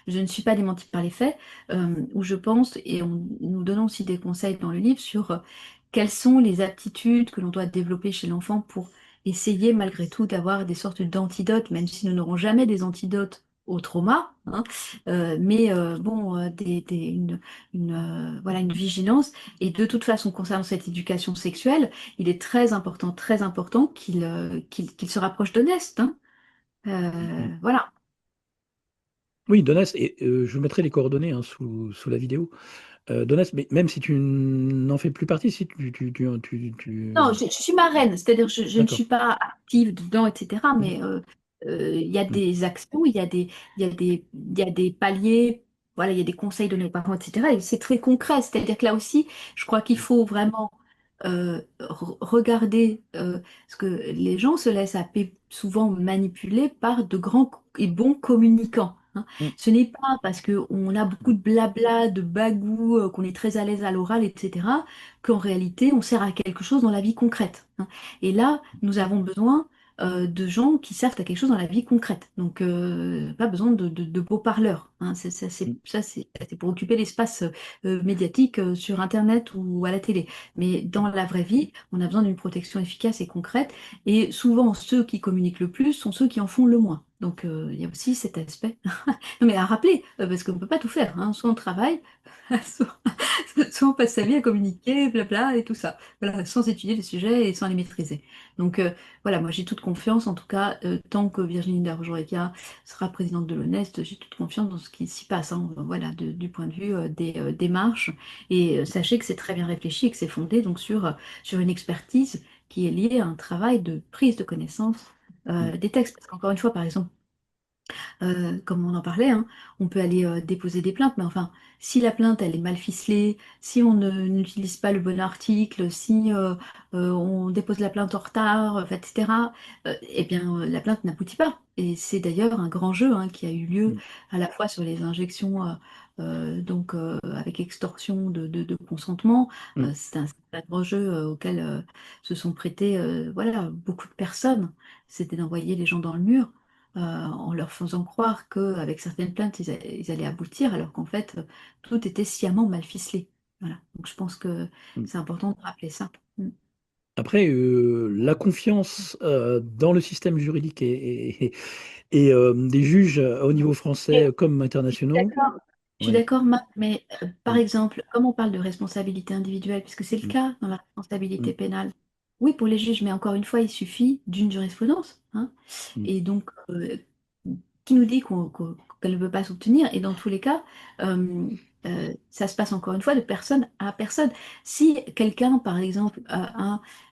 je ne suis pas démentie par les faits, où je pense, et nous donnons aussi des conseils dans le livre sur quelles sont les aptitudes que l'on doit développer chez l'enfant pour essayer malgré tout d'avoir des sortes d'antidotes, même si nous n'aurons jamais des antidotes au trauma, hein, mais bon, voilà, une vigilance. Et de toute façon, concernant cette éducation sexuelle, il est très important qu'il se rapproche d'Honest, hein. Mm. Voilà. Oui, Donès, et je mettrai les coordonnées hein, sous la vidéo. Donès, mais même si tu n'en fais plus partie, si Non, je suis marraine, c'est-à-dire je ne D'accord. suis pas active dedans, etc. Mm. Mais il y a Mm. des actions, il y a des paliers, voilà, il y a des conseils donnés aux parents, etc. Et c'est très concret, c'est-à-dire que là aussi, je crois qu'il faut vraiment regarder, parce que les gens se laissent souvent manipuler par de grands et bons communicants, hein. Mm. Ce n'est pas parce qu'on a beaucoup de blabla, de bagou, qu'on est très à l'aise à l'oral, etc., qu'en réalité, on sert à quelque chose dans la vie concrète, hein. Et là, nous avons besoin de gens qui servent à quelque chose dans la vie concrète. Donc, pas besoin de beaux parleurs, hein. Mm. C'est pour occuper l'espace médiatique sur Internet ou à la télé. Mais dans la vraie vie, on a besoin d'une protection efficace et concrète. Et souvent, ceux qui communiquent le plus sont ceux qui en font le moins. Donc, il y a aussi cet aspect. Non, mais à rappeler, parce qu'on ne peut pas tout faire, hein. Soit on travaille, soit, soit on passe sa vie à communiquer, blabla, et tout ça. Voilà, sans étudier les sujets et sans les maîtriser. Donc voilà, moi j'ai toute confiance, en tout cas, tant que Virginie Darroujourekia sera présidente de l'ONEST, j'ai toute confiance dans ce qui s'y passe, hein. Voilà, du point de vue des démarches. Et sachez que c'est très bien réfléchi et que c'est fondé donc sur une expertise qui est liée à un travail de prise de connaissance Mm. des textes. Parce qu'encore une fois, par exemple, comme on en parlait, hein, on peut aller déposer des plaintes, mais enfin, si la plainte elle est mal ficelée, si n'utilise pas le bon article, si on dépose la plainte en retard, enfin, etc., eh bien, la plainte n'aboutit pas. Et c'est d'ailleurs un grand jeu hein, qui a eu lieu Mm. à la fois sur les injections donc avec extorsion de consentement. Mm. C'est un grand jeu auquel se sont prêtés voilà, beaucoup de personnes. C'était d'envoyer les gens dans le mur en leur faisant croire qu'avec certaines plaintes, ils allaient aboutir, alors qu'en fait, tout était sciemment mal ficelé. Voilà. Donc je pense que Mm. c'est important de rappeler ça. Mm. Après, la confiance dans le système juridique et des juges au niveau Et français comme je suis internationaux, d'accord, je suis ouais. d'accord, Marc, mais par Mm. exemple, comme on parle de responsabilité individuelle, puisque c'est le Mm. cas dans la responsabilité Mm. pénale, oui, pour les juges, mais encore une fois, il suffit d'une jurisprudence, hein. Mm. Et donc, qui nous dit qu'elle ne peut pas s'obtenir? Et dans tous les cas, ça se passe encore une fois de personne à personne. Si quelqu'un, par exemple,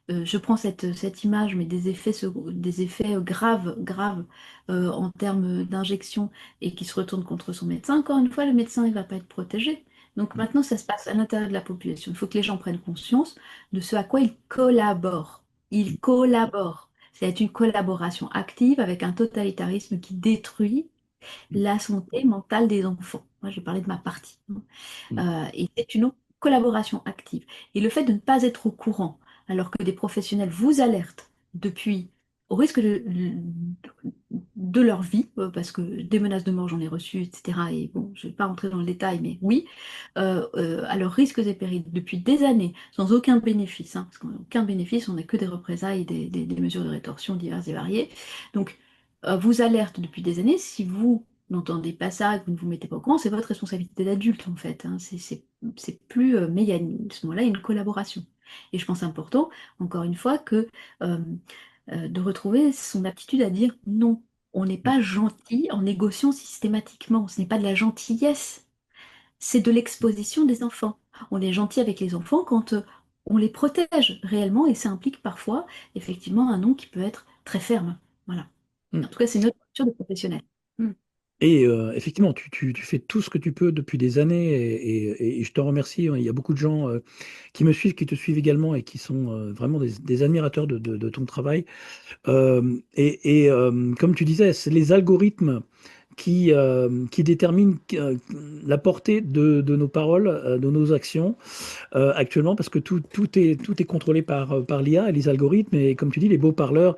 je prends cette image, mais des effets graves en termes d'injection et qui se retourne contre son médecin, encore une fois, le médecin, il ne va pas être protégé. Donc Mm. maintenant, ça se passe à l'intérieur de la population. Il faut que les gens prennent conscience de ce à quoi ils collaborent. Ils Mm. collaborent. C'est une collaboration active avec un totalitarisme qui détruit Mm. la santé mentale des enfants. Moi, j'ai parlé de ma partie, hein. Mm. Et c'est une collaboration active. Et le fait de ne pas être au courant, alors que des professionnels vous alertent depuis, au risque de leur vie, parce que des menaces de mort, j'en ai reçues, etc. Et bon, je ne vais pas rentrer dans le détail, mais oui, à leurs risques et périls depuis des années, sans aucun bénéfice, hein, parce qu'on n'a aucun bénéfice, on n'a que des représailles, des mesures de rétorsion diverses et variées. Donc, vous alerte depuis des années. Si vous n'entendez pas ça, que vous ne vous mettez pas au courant, c'est votre responsabilité d'adulte en fait, hein. C'est plus, mais il y a à ce moment-là, il y a une collaboration. Et je pense important, encore une fois, euh, de retrouver son aptitude à dire non. On n'est Mm. pas gentil en négociant systématiquement. Ce n'est pas de la gentillesse, c'est de l'exposition des enfants. On est gentil avec les enfants quand on les protège réellement et ça implique parfois effectivement un non qui peut être très ferme. Voilà. Mm. En tout cas, c'est notre posture de professionnel. Mm. Et effectivement, tu fais tout ce que tu peux depuis des années et je te remercie, hein. Il y a beaucoup de gens qui me suivent, qui te suivent également et qui sont vraiment des admirateurs de ton travail. Comme tu disais, c'est les algorithmes qui détermine la portée de nos paroles, de nos actions actuellement, parce que tout est contrôlé par l'IA et les algorithmes, et comme tu dis, les beaux parleurs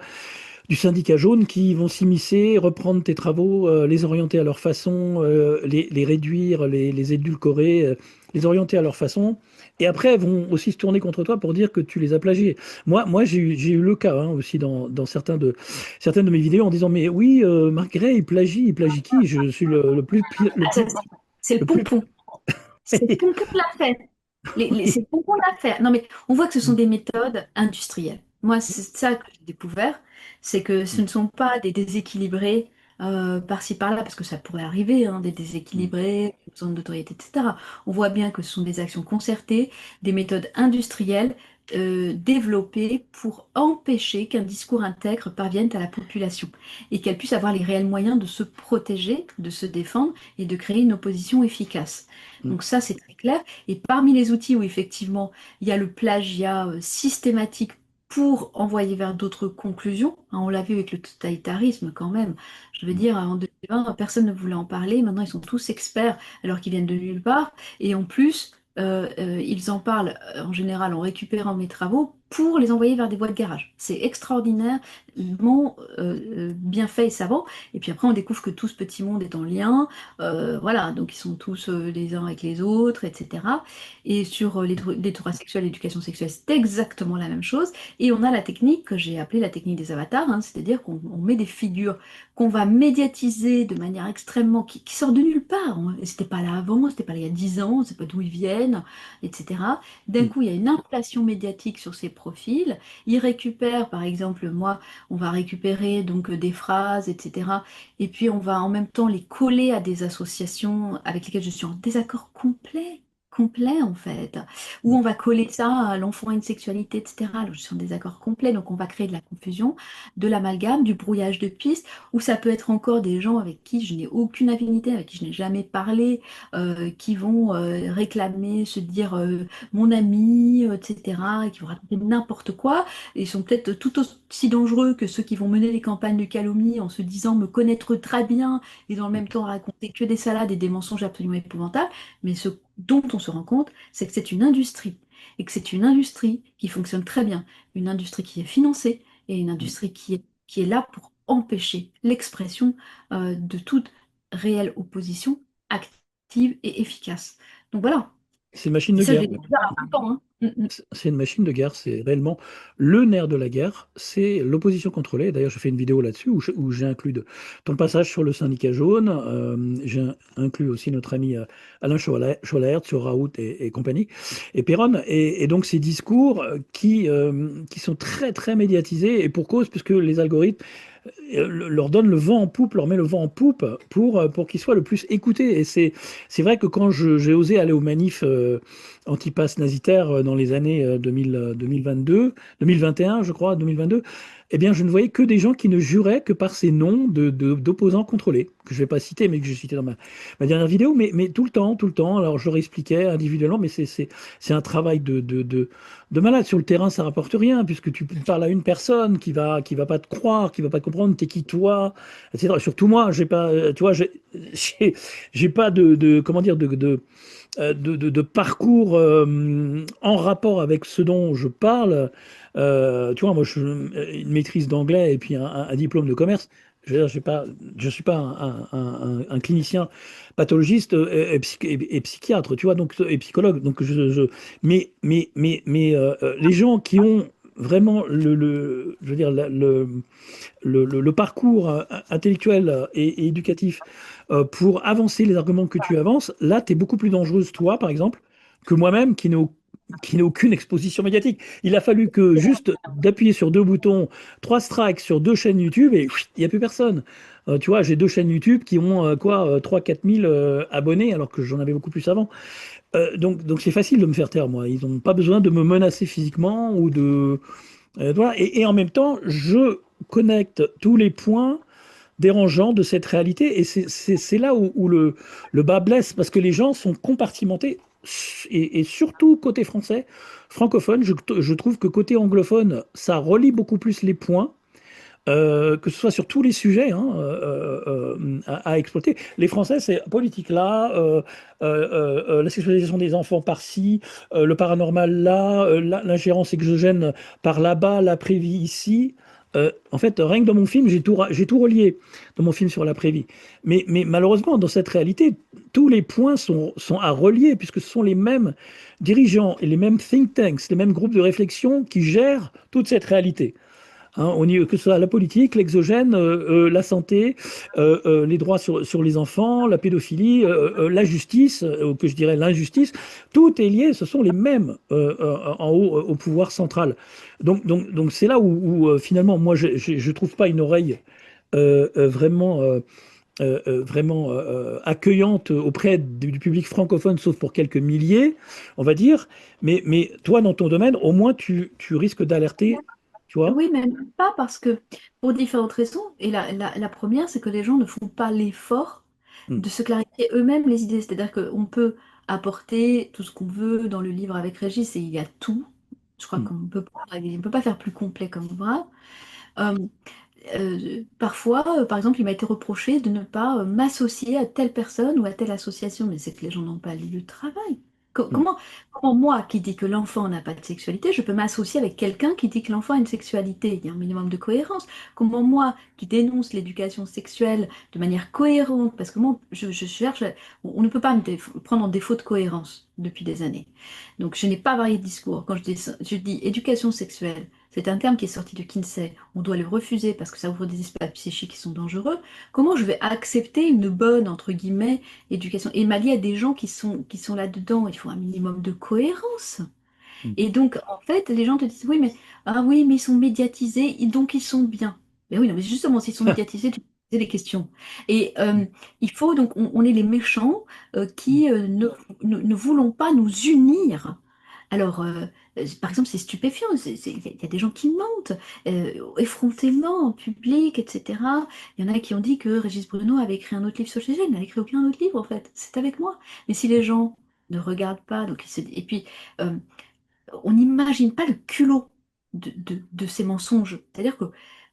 du syndicat jaune qui vont s'immiscer, reprendre tes travaux, les orienter à leur façon, les réduire, les édulcorer, les orienter à leur façon. Et après, vont aussi se tourner contre toi pour dire que tu les as plagiés. Moi j'ai eu le cas hein, aussi dans certaines de mes vidéos en disant, mais oui, Marc Gray, il plagie qui? Je suis Ah, ça, c'est le le plus... pompon. C'est le pompon de l'affaire. C'est le pompon de l'affaire. Non, mais on voit que ce sont des méthodes industrielles. Moi, c'est ça que j'ai découvert, c'est que ce ne sont pas des déséquilibrés par-ci par-là, parce que ça pourrait arriver, hein, des déséquilibrés, une zone d'autorité, etc. On voit bien que ce sont des actions concertées, des méthodes industrielles développées pour empêcher qu'un discours intègre parvienne à la population et qu'elle puisse avoir les réels moyens de se protéger, de se défendre et de créer une opposition efficace. Donc ça, c'est très clair. Et parmi les outils où effectivement il y a le plagiat systématique pour envoyer vers d'autres conclusions, hein, on l'a vu avec le totalitarisme quand même. Je veux dire, en 2020, personne ne voulait en parler. Maintenant, ils sont tous experts alors qu'ils viennent de nulle part. Et en plus, ils en parlent en général en récupérant mes travaux pour les envoyer vers des voies de garage. C'est extraordinairement bien fait et savant. Et puis après, on découvre que tout ce petit monde est en lien. Voilà, donc ils sont tous les uns avec les autres, etc. Et sur les droits sexuels, l'éducation sexuelle, c'est exactement la même chose. Et on a la technique que j'ai appelée la technique des avatars, hein, c'est-à-dire qu'on met des figures qu'on va médiatiser de manière extrêmement qui sort de nulle part. C'était pas là avant, c'était pas là il y a 10 ans, on ne sait pas d'où ils viennent, etc. D'un coup, il y a une inflation médiatique sur ces profils. Ils récupèrent, par exemple, moi, on va récupérer donc des phrases, etc. Et puis on va en même temps les coller à des associations avec lesquelles je suis en désaccord complet en fait, où on va coller ça à l'enfant et une sexualité, etc. Alors, je suis en désaccord complet, donc on va créer de la confusion, de l'amalgame, du brouillage de pistes, ou ça peut être encore des gens avec qui je n'ai aucune affinité, avec qui je n'ai jamais parlé, qui vont réclamer, se dire mon ami, etc., et qui vont raconter n'importe quoi. Ils sont peut-être tout aussi dangereux que ceux qui vont mener les campagnes de calomnie en se disant me connaître très bien et dans le même temps raconter que des salades et des mensonges absolument épouvantables. Mais ce dont on se rend compte, c'est que c'est une industrie et que c'est une industrie qui fonctionne très bien, une industrie qui est financée et une industrie qui est là pour empêcher l'expression de toute réelle opposition active et efficace. Donc voilà, C'est une machine et de ça je guerre. l'ai découvert à 20 ans. Hein. Mm, mm. C'est une machine de guerre, c'est réellement le nerf de la guerre, c'est l'opposition contrôlée. D'ailleurs, je fais une vidéo là-dessus où j'ai inclus ton passage sur le syndicat jaune, j'ai inclus aussi notre ami Alain Cholet sur Raoult et compagnie, et Perron, et donc ces discours qui sont très très médiatisés, et pour cause, puisque les algorithmes leur donne le vent en poupe, leur met le vent en poupe pour qu'ils soient le plus écoutés. Et c'est vrai que quand j'ai osé aller aux manifs anti-pass nazitaires dans les années 2022, 2021, je crois, 2022, eh bien, je ne voyais que des gens qui ne juraient que par ces noms d'opposants contrôlés, que je ne vais pas citer, mais que j'ai cité dans ma dernière vidéo, mais tout le temps, tout le temps. Alors, je leur expliquais individuellement, mais c'est un travail de malade. Sur le terrain, ça rapporte rien, puisque tu parles à une personne qui va pas te croire, qui va pas te comprendre, t'es qui toi, etc. Surtout moi, j'ai pas, tu vois, j'ai pas comment dire, de parcours en rapport avec ce dont je parle. Tu vois, moi, une maîtrise d'anglais et puis un diplôme de commerce. Je veux dire, je suis pas un clinicien pathologiste et psychiatre, tu vois, donc, et psychologue. Donc, les gens qui ont vraiment je veux dire, le parcours intellectuel et éducatif pour avancer les arguments que tu avances, là, tu es beaucoup plus dangereuse, toi, par exemple, que moi-même qui n'ai aucune exposition médiatique. Il a fallu que juste d'appuyer sur deux boutons, trois strikes sur deux chaînes YouTube et il n'y a plus personne. Tu vois, j'ai deux chaînes YouTube qui ont 3 4 000 abonnés alors que j'en avais beaucoup plus avant. Donc c'est facile de me faire taire, moi. Ils n'ont pas besoin de me menacer physiquement ou de... voilà. Et en même temps, je connecte tous les points dérangeants de cette réalité. Et c'est là où le bas blesse, parce que les gens sont compartimentés. Et surtout côté français, francophone, je trouve que côté anglophone, ça relie beaucoup plus les points. que ce soit sur tous les sujets hein, à exploiter. Les Français, c'est politique là, la sexualisation des enfants par-ci, le paranormal là, l'ingérence exogène par là-bas, la prévie ici. En fait, rien que dans mon film, j'ai tout relié dans mon film sur la prévie. Mais malheureusement, dans cette réalité, tous les points sont à relier, puisque ce sont les mêmes dirigeants et les mêmes think tanks, les mêmes groupes de réflexion qui gèrent toute cette réalité. Hein, que ce soit la politique, l'exogène, la santé, les droits sur les enfants, la pédophilie, la justice, ou que je dirais l'injustice, tout est lié, ce sont les mêmes en haut au pouvoir central. Donc c'est là où, finalement, moi, je trouve pas une oreille vraiment accueillante auprès du public francophone, sauf pour quelques milliers, on va dire. Mais toi, dans ton domaine, au moins, tu risques d'alerter, tu vois? Oui, mais même pas parce que pour différentes raisons. Et la première, c'est que les gens ne font pas l'effort Hmm. de se clarifier eux-mêmes les idées. C'est-à-dire qu'on peut apporter tout ce qu'on veut dans le livre avec Régis et il y a tout. Je crois Hmm. on peut pas faire plus complet comme ouvrage. Euh, Parfois, par exemple, il m'a été reproché de ne pas m'associer à telle personne ou à telle association, mais c'est que les gens n'ont pas lu le travail. Hmm. Comment moi, qui dis que l'enfant n'a pas de sexualité, je peux m'associer avec quelqu'un qui dit que l'enfant a une sexualité? Il y a un minimum de cohérence. Comment moi, qui dénonce l'éducation sexuelle de manière cohérente, parce que moi, je cherche, on ne peut pas prendre en défaut de cohérence depuis des années. Donc, je n'ai pas varié de discours. Quand je dis éducation sexuelle, c'est un terme qui est sorti de Kinsey. On doit le refuser parce que ça ouvre des espaces psychiques qui sont dangereux. Comment je vais accepter une bonne, entre guillemets, éducation? Et m'allier à des gens qui sont là-dedans, il faut un minimum de cohérence. Hmm. Et donc, en fait, les gens te disent, oui, mais, ah oui, mais ils sont médiatisés, donc ils sont bien. Mais oui, non, mais justement, s'ils sont médiatisés, tu poses les questions. Et il faut donc, on est les méchants qui ne voulons pas nous unir. Alors, par exemple, c'est stupéfiant. Il y a des gens qui mentent effrontément en public, etc. Il y en a qui ont dit que Régis Bruno avait écrit un autre livre sur le sujet. Il n'a écrit aucun autre livre, en fait. C'est avec moi. Mais si les gens ne regardent pas, et puis euh, on n'imagine pas le culot de ces mensonges. C'est-à-dire que,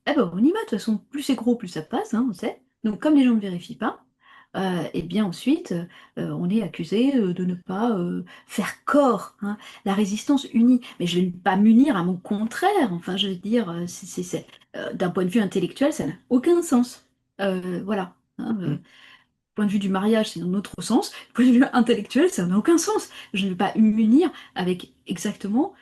eh ben, on y va, de toute façon, plus c'est gros, plus ça passe, hein, on sait. Donc, comme les gens ne vérifient pas, et bien ensuite, on est accusé de ne pas faire corps, hein, la résistance unie. Mais je ne vais pas m'unir à mon contraire. Enfin, je veux dire, d'un point de vue intellectuel, ça n'a aucun sens. Voilà. Hein, Hmm. point de vue du mariage, c'est dans notre sens. Du point de vue intellectuel, ça n'a aucun sens. Je ne vais pas m'unir avec exactement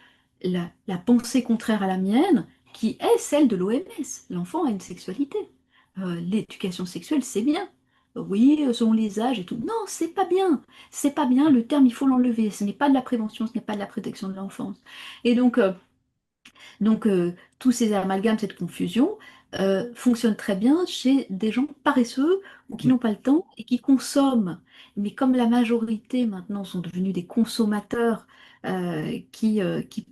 la pensée contraire à la mienne, qui est celle de l'OMS. L'enfant a une sexualité. L'éducation sexuelle, c'est bien. Oui, selon les âges et tout. Non, c'est pas bien. C'est pas bien. Le terme, il faut l'enlever. Ce n'est pas de la prévention, ce n'est pas de la protection de l'enfance. Et donc, tous ces amalgames, cette confusion, fonctionnent très bien chez des gens paresseux ou qui Hmm. n'ont pas le temps et qui consomment. Mais comme la majorité maintenant sont devenus des consommateurs qui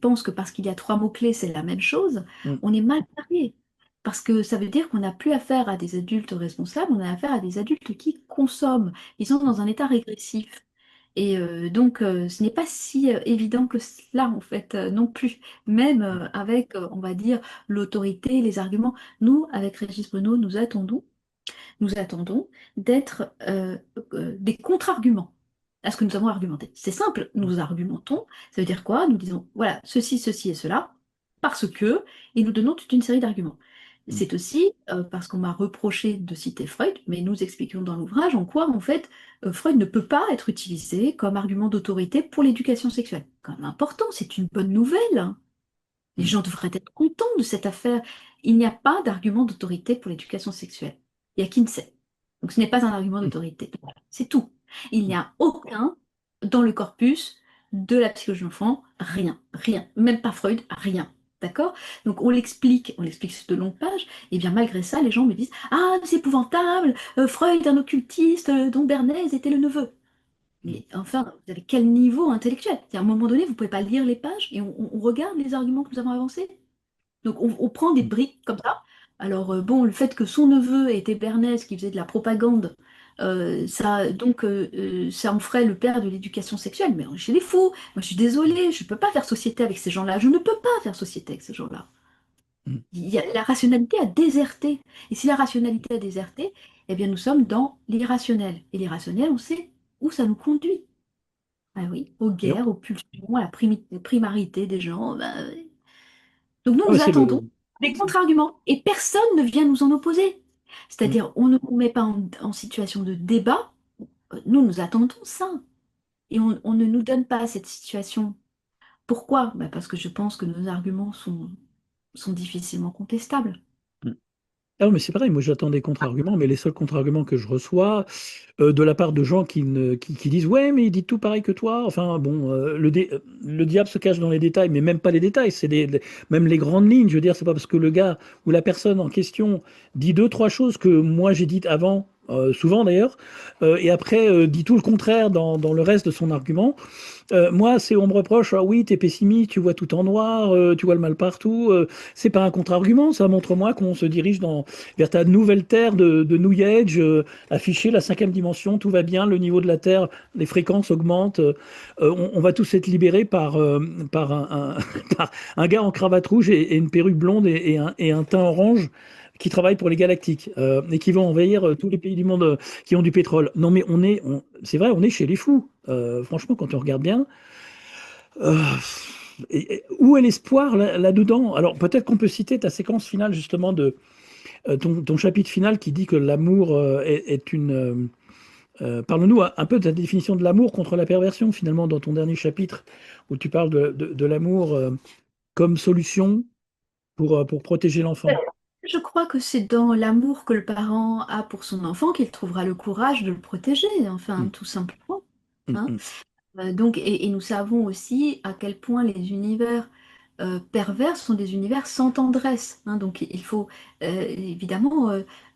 pensent que parce qu'il y a trois mots-clés, c'est la même chose, Hmm. on est mal parié. Parce que ça veut dire qu'on n'a plus affaire à des adultes responsables, on a affaire à des adultes qui consomment. Ils sont dans un état régressif. Et donc, ce n'est pas si évident que cela, en fait, non plus. Même avec, on va dire, l'autorité, les arguments. Nous, avec Régis Bruno, nous attendons d'être des contre-arguments à ce que nous avons argumenté. C'est simple, nous argumentons. Ça veut dire quoi? Nous disons, voilà, ceci et cela, parce que, et nous donnons toute une série d'arguments. Hmm. C'est aussi parce qu'on m'a reproché de citer Freud, mais nous expliquons dans l'ouvrage en quoi, en fait, Freud ne peut pas être utilisé comme argument d'autorité pour l'éducation sexuelle. Quand même important, c'est une bonne nouvelle, hein. Les Hmm. gens devraient être contents de cette affaire. Il n'y a pas d'argument d'autorité pour l'éducation sexuelle. Il n'y a Kinsey. Donc ce n'est pas un argument Hmm. d'autorité. C'est tout. Il n'y Hmm. a aucun dans le corpus de la psychologie de l'enfant. Rien. Rien. Même pas Freud. Rien. D'accord? Donc on l'explique sur de longues pages, et bien malgré ça, les gens me disent: Ah, c'est épouvantable, Freud, un occultiste, dont Bernays était le neveu. Hmm. Mais enfin, vous avez quel niveau intellectuel? À un moment donné, vous ne pouvez pas lire les pages et on regarde les arguments que nous avons avancés. Donc on prend des Hmm. briques comme ça. Alors bon, le fait que son neveu était Bernays qui faisait de la propagande, ça en ferait le père de l'éducation sexuelle. Mais chez les fous, moi je suis désolée, je ne peux pas faire société avec ces gens-là. Je ne peux pas faire société avec ces gens-là. mm. La rationalité a déserté. Et si la rationalité a déserté, eh bien nous sommes dans l'irrationnel. Et l'irrationnel, on sait où ça nous conduit. Ah oui, aux Et on- guerres, aux pulsions, à la primarité des gens. Donc nous, ouais, nous c'est attendons le. des contre-arguments. Et personne ne vient nous en opposer. Mm. C'est-à-dire, on ne nous met pas en situation de débat. Nous, nous attendons ça. Et on ne nous donne pas cette situation. Pourquoi? Parce que je pense que nos arguments sont difficilement contestables. Mm. Ah, mais c'est pareil, moi j'attends des contre-arguments, mais les seuls contre-arguments que je reçois de la part de gens qui disent ouais, mais il dit tout pareil que toi. Enfin bon, le diable se cache dans les détails, mais même pas les détails, même les grandes lignes. Je veux dire, c'est pas parce que le gars ou la personne en question dit deux, trois choses que moi j'ai dites avant. Souvent d'ailleurs, et après dit tout le contraire dans le reste de son argument. Moi, c'est on me reproche, ah oui, t'es pessimiste, tu vois tout en noir, tu vois le mal partout. C'est pas un contre-argument, ça montre-moi qu'on se dirige vers ta nouvelle terre de New Age, afficher la cinquième dimension, tout va bien, le niveau de la Terre, les fréquences augmentent. On va tous être libérés par par un gars en cravate rouge et une perruque blonde et un teint orange qui travaillent pour les galactiques et qui vont envahir tous les pays du monde qui ont du pétrole. Non, mais c'est vrai, on est chez les fous. Franchement, quand on regarde bien, euh, où est l'espoir là-dedans? Alors, peut-être qu'on peut citer ta séquence finale, justement, ton chapitre final qui dit que l'amour est une. Parle-nous un peu de ta définition de l'amour contre la perversion, finalement, dans ton dernier chapitre, où tu parles de l'amour comme solution pour protéger l'enfant. Je crois que c'est dans l'amour que le parent a pour son enfant qu'il trouvera le courage de le protéger, enfin, Mm, tout simplement. mm, Hein. mm, Donc, et nous savons aussi à quel point les univers pervers sont des univers sans tendresse. Hein. Donc, il faut évidemment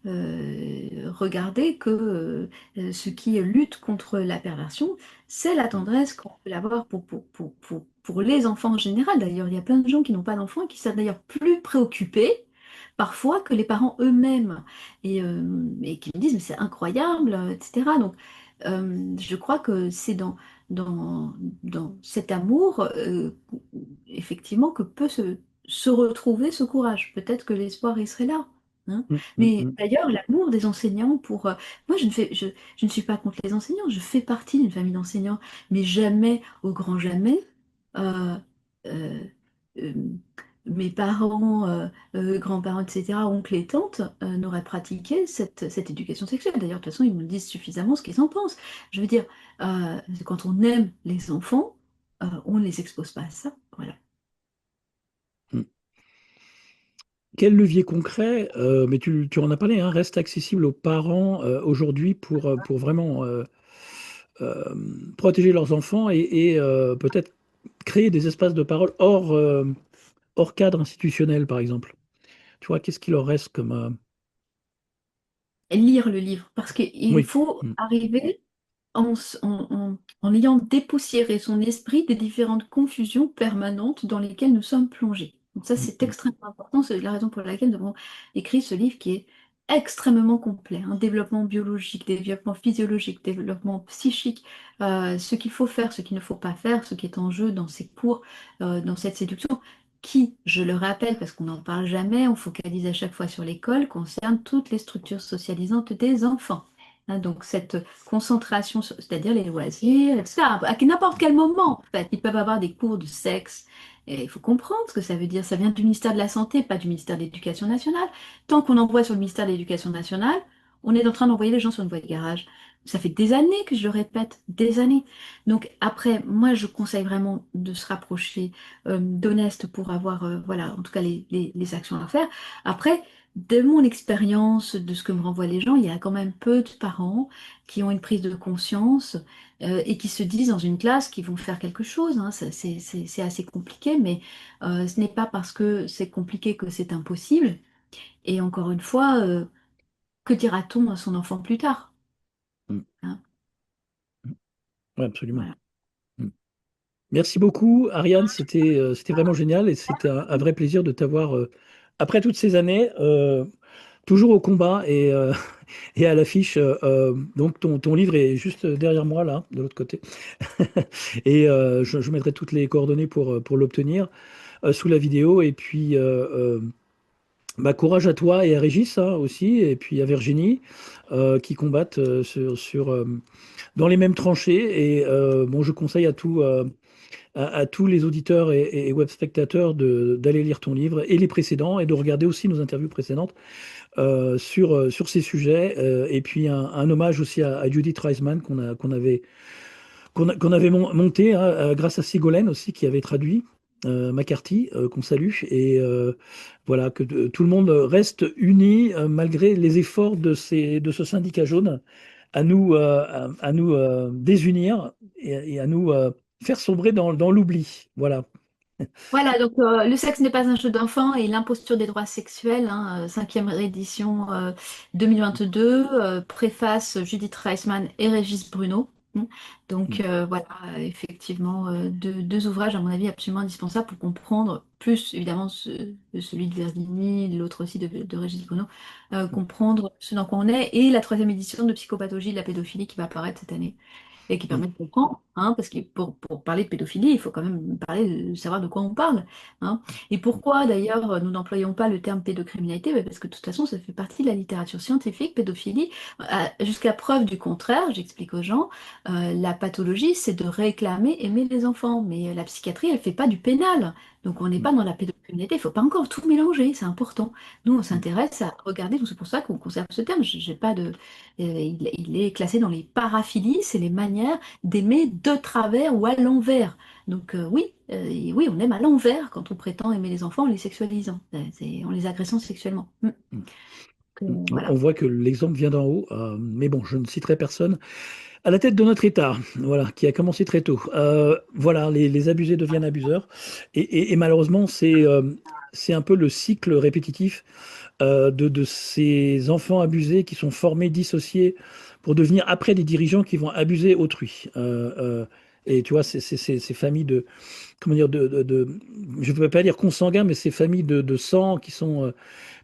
regarder que ce qui lutte contre la perversion, c'est la mm, tendresse qu'on peut avoir pour les enfants en général. D'ailleurs, il y a plein de gens qui n'ont pas d'enfants et qui sont d'ailleurs plus préoccupés parfois que les parents eux-mêmes et qui me disent mais c'est incroyable, etc. Donc, je crois que c'est dans, dans cet amour, effectivement, que peut se retrouver ce courage. Peut-être que l'espoir, il serait là. Hein. mm, mm, Mais mm, d'ailleurs, l'amour des enseignants pour... moi, je ne suis pas contre les enseignants, je fais partie d'une famille d'enseignants, mais jamais, au grand jamais, euh, euh, euh, mes parents, grands-parents, etc., oncles et tantes, n'auraient pratiqué cette éducation sexuelle. D'ailleurs, de toute façon, ils me disent suffisamment ce qu'ils en pensent. Je veux dire, quand on aime les enfants, on ne les expose pas à ça. Voilà. mm. Quel levier concret, mais tu en as parlé, hein, reste accessible aux parents aujourd'hui pour vraiment euh, protéger leurs enfants et peut-être créer des espaces de parole hors cadre institutionnel, par exemple. Tu vois, qu'est-ce qu'il leur reste comme. Lire le livre, parce qu'il Oui. faut Mm, arriver en ayant dépoussiéré son esprit des différentes confusions permanentes dans lesquelles nous sommes plongés. Donc ça, mm, c'est mm, extrêmement important. C'est la raison pour laquelle nous avons écrit ce livre qui est extrêmement complet. Un développement biologique, développement physiologique, développement psychique, ce qu'il faut faire, ce qu'il ne faut pas faire, ce qui est en jeu dans ces cours, dans cette séduction, qui, je le rappelle, parce qu'on n'en parle jamais, on focalise à chaque fois sur l'école, concerne toutes les structures socialisantes des enfants. Hein, donc cette concentration, c'est-à-dire les loisirs, etc. À n'importe quel moment, en fait, ils peuvent avoir des cours de sexe. Et il faut comprendre ce que ça veut dire. Ça vient du ministère de la Santé, pas du ministère de l'Éducation nationale. Tant qu'on envoie sur le ministère de l'Éducation nationale, on est en train d'envoyer les gens sur une voie de garage. Ça fait des années que je le répète, des années. Donc après, moi, je conseille vraiment de se rapprocher d'Honest pour avoir, voilà, en tout cas les actions à faire. Après, de mon expérience, de ce que me renvoient les gens, il y a quand même peu de parents qui ont une prise de conscience et qui se disent dans une classe qu'ils vont faire quelque chose. Hein. C'est assez compliqué, mais ce n'est pas parce que c'est compliqué que c'est impossible. Et encore une fois, que dira-t-on à son enfant plus tard? mm. Hein. Ouais, absolument. Voilà. Mm. Merci beaucoup, Ariane. C'était vraiment génial et c'était un vrai plaisir de t'avoir, après toutes ces années, toujours au combat et à l'affiche. Donc, ton livre est juste derrière moi, là, de l'autre côté. Et je mettrai toutes les coordonnées pour l'obtenir sous la vidéo. Et puis, Bah, courage à toi et à Régis hein, aussi, et puis à Virginie, qui combattent dans les mêmes tranchées. Et bon, je conseille à tous les auditeurs et web spectateurs d'aller lire ton livre et les précédents, et de regarder aussi nos interviews précédentes sur ces sujets. Et puis un hommage aussi à Judith Reisman qu'on avait monté hein, grâce à Ségolène aussi qui avait traduit McCarthy, qu'on salue. Et voilà, que tout le monde reste uni malgré les efforts de ce syndicat jaune à nous désunir et à nous faire sombrer dans l'oubli. Voilà. Voilà, donc Le sexe n'est pas un jeu d'enfant et l'imposture des droits sexuels, hein, cinquième réédition 2022, préface Judith Reisman et Régis Bruno. Mm. Donc voilà, effectivement, deux ouvrages, à mon avis, absolument indispensables pour comprendre, plus évidemment celui de Virginie, l'autre aussi de Régis Bruno, comprendre ce dans quoi on est, et la troisième édition de Psychopathologie de la pédophilie qui va apparaître cette année et qui permet de comprendre, hein, parce que pour parler de pédophilie, il faut quand même parler de savoir de quoi on parle. Hein. Et pourquoi d'ailleurs nous n'employons pas le terme pédocriminalité? Ben, parce que de toute façon, ça fait partie de la littérature scientifique, pédophilie. Jusqu'à preuve du contraire, j'explique aux gens, la pathologie, c'est de réclamer aimer les enfants, mais la psychiatrie, elle fait pas du pénal. Donc on n'est pas dans la pédocriminalité, il ne faut pas encore tout mélanger, c'est important. Nous, on s'intéresse à regarder, donc c'est pour ça qu'on conserve ce terme. J'ai pas de, il est classé dans les paraphilies, c'est les manières d'aimer de travers ou à l'envers. Donc oui, oui, on aime à l'envers quand on prétend aimer les enfants en les sexualisant, en les agressant sexuellement. On Voilà. voit que l'exemple vient d'en haut, mais bon, je ne citerai personne. À la tête de notre État, voilà, qui a commencé très tôt. Voilà, les abusés deviennent abuseurs. Et malheureusement, c'est un peu le cycle répétitif de ces enfants abusés qui sont formés, dissociés, pour devenir après des dirigeants qui vont abuser autrui. Et tu vois, ces familles comment dire, je ne peux pas dire consanguins, mais ces familles de sang qui sont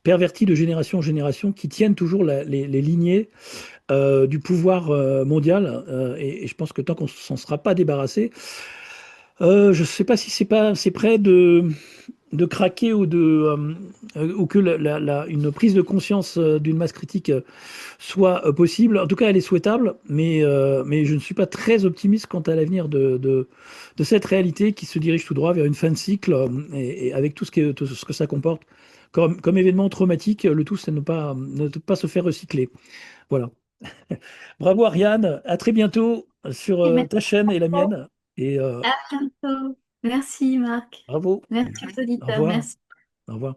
perverties de génération en génération, qui tiennent toujours les lignées du pouvoir mondial. Et je pense que tant qu'on s'en sera pas débarrassé, je ne sais pas si c'est près de craquer ou que une prise de conscience d'une masse critique soit possible. En tout cas, elle est souhaitable, mais je ne suis pas très optimiste quant à l'avenir de cette réalité qui se dirige tout droit vers une fin de cycle et avec tout ce que ça comporte comme événement traumatique. Le tout, c'est ne pas se faire recycler. Voilà. Bravo Ariane, à très bientôt sur Et ta chaîne et la mienne. Et à bientôt. Merci Marc. bravo. Merci aux Au auditeurs. revoir. Merci. Au revoir.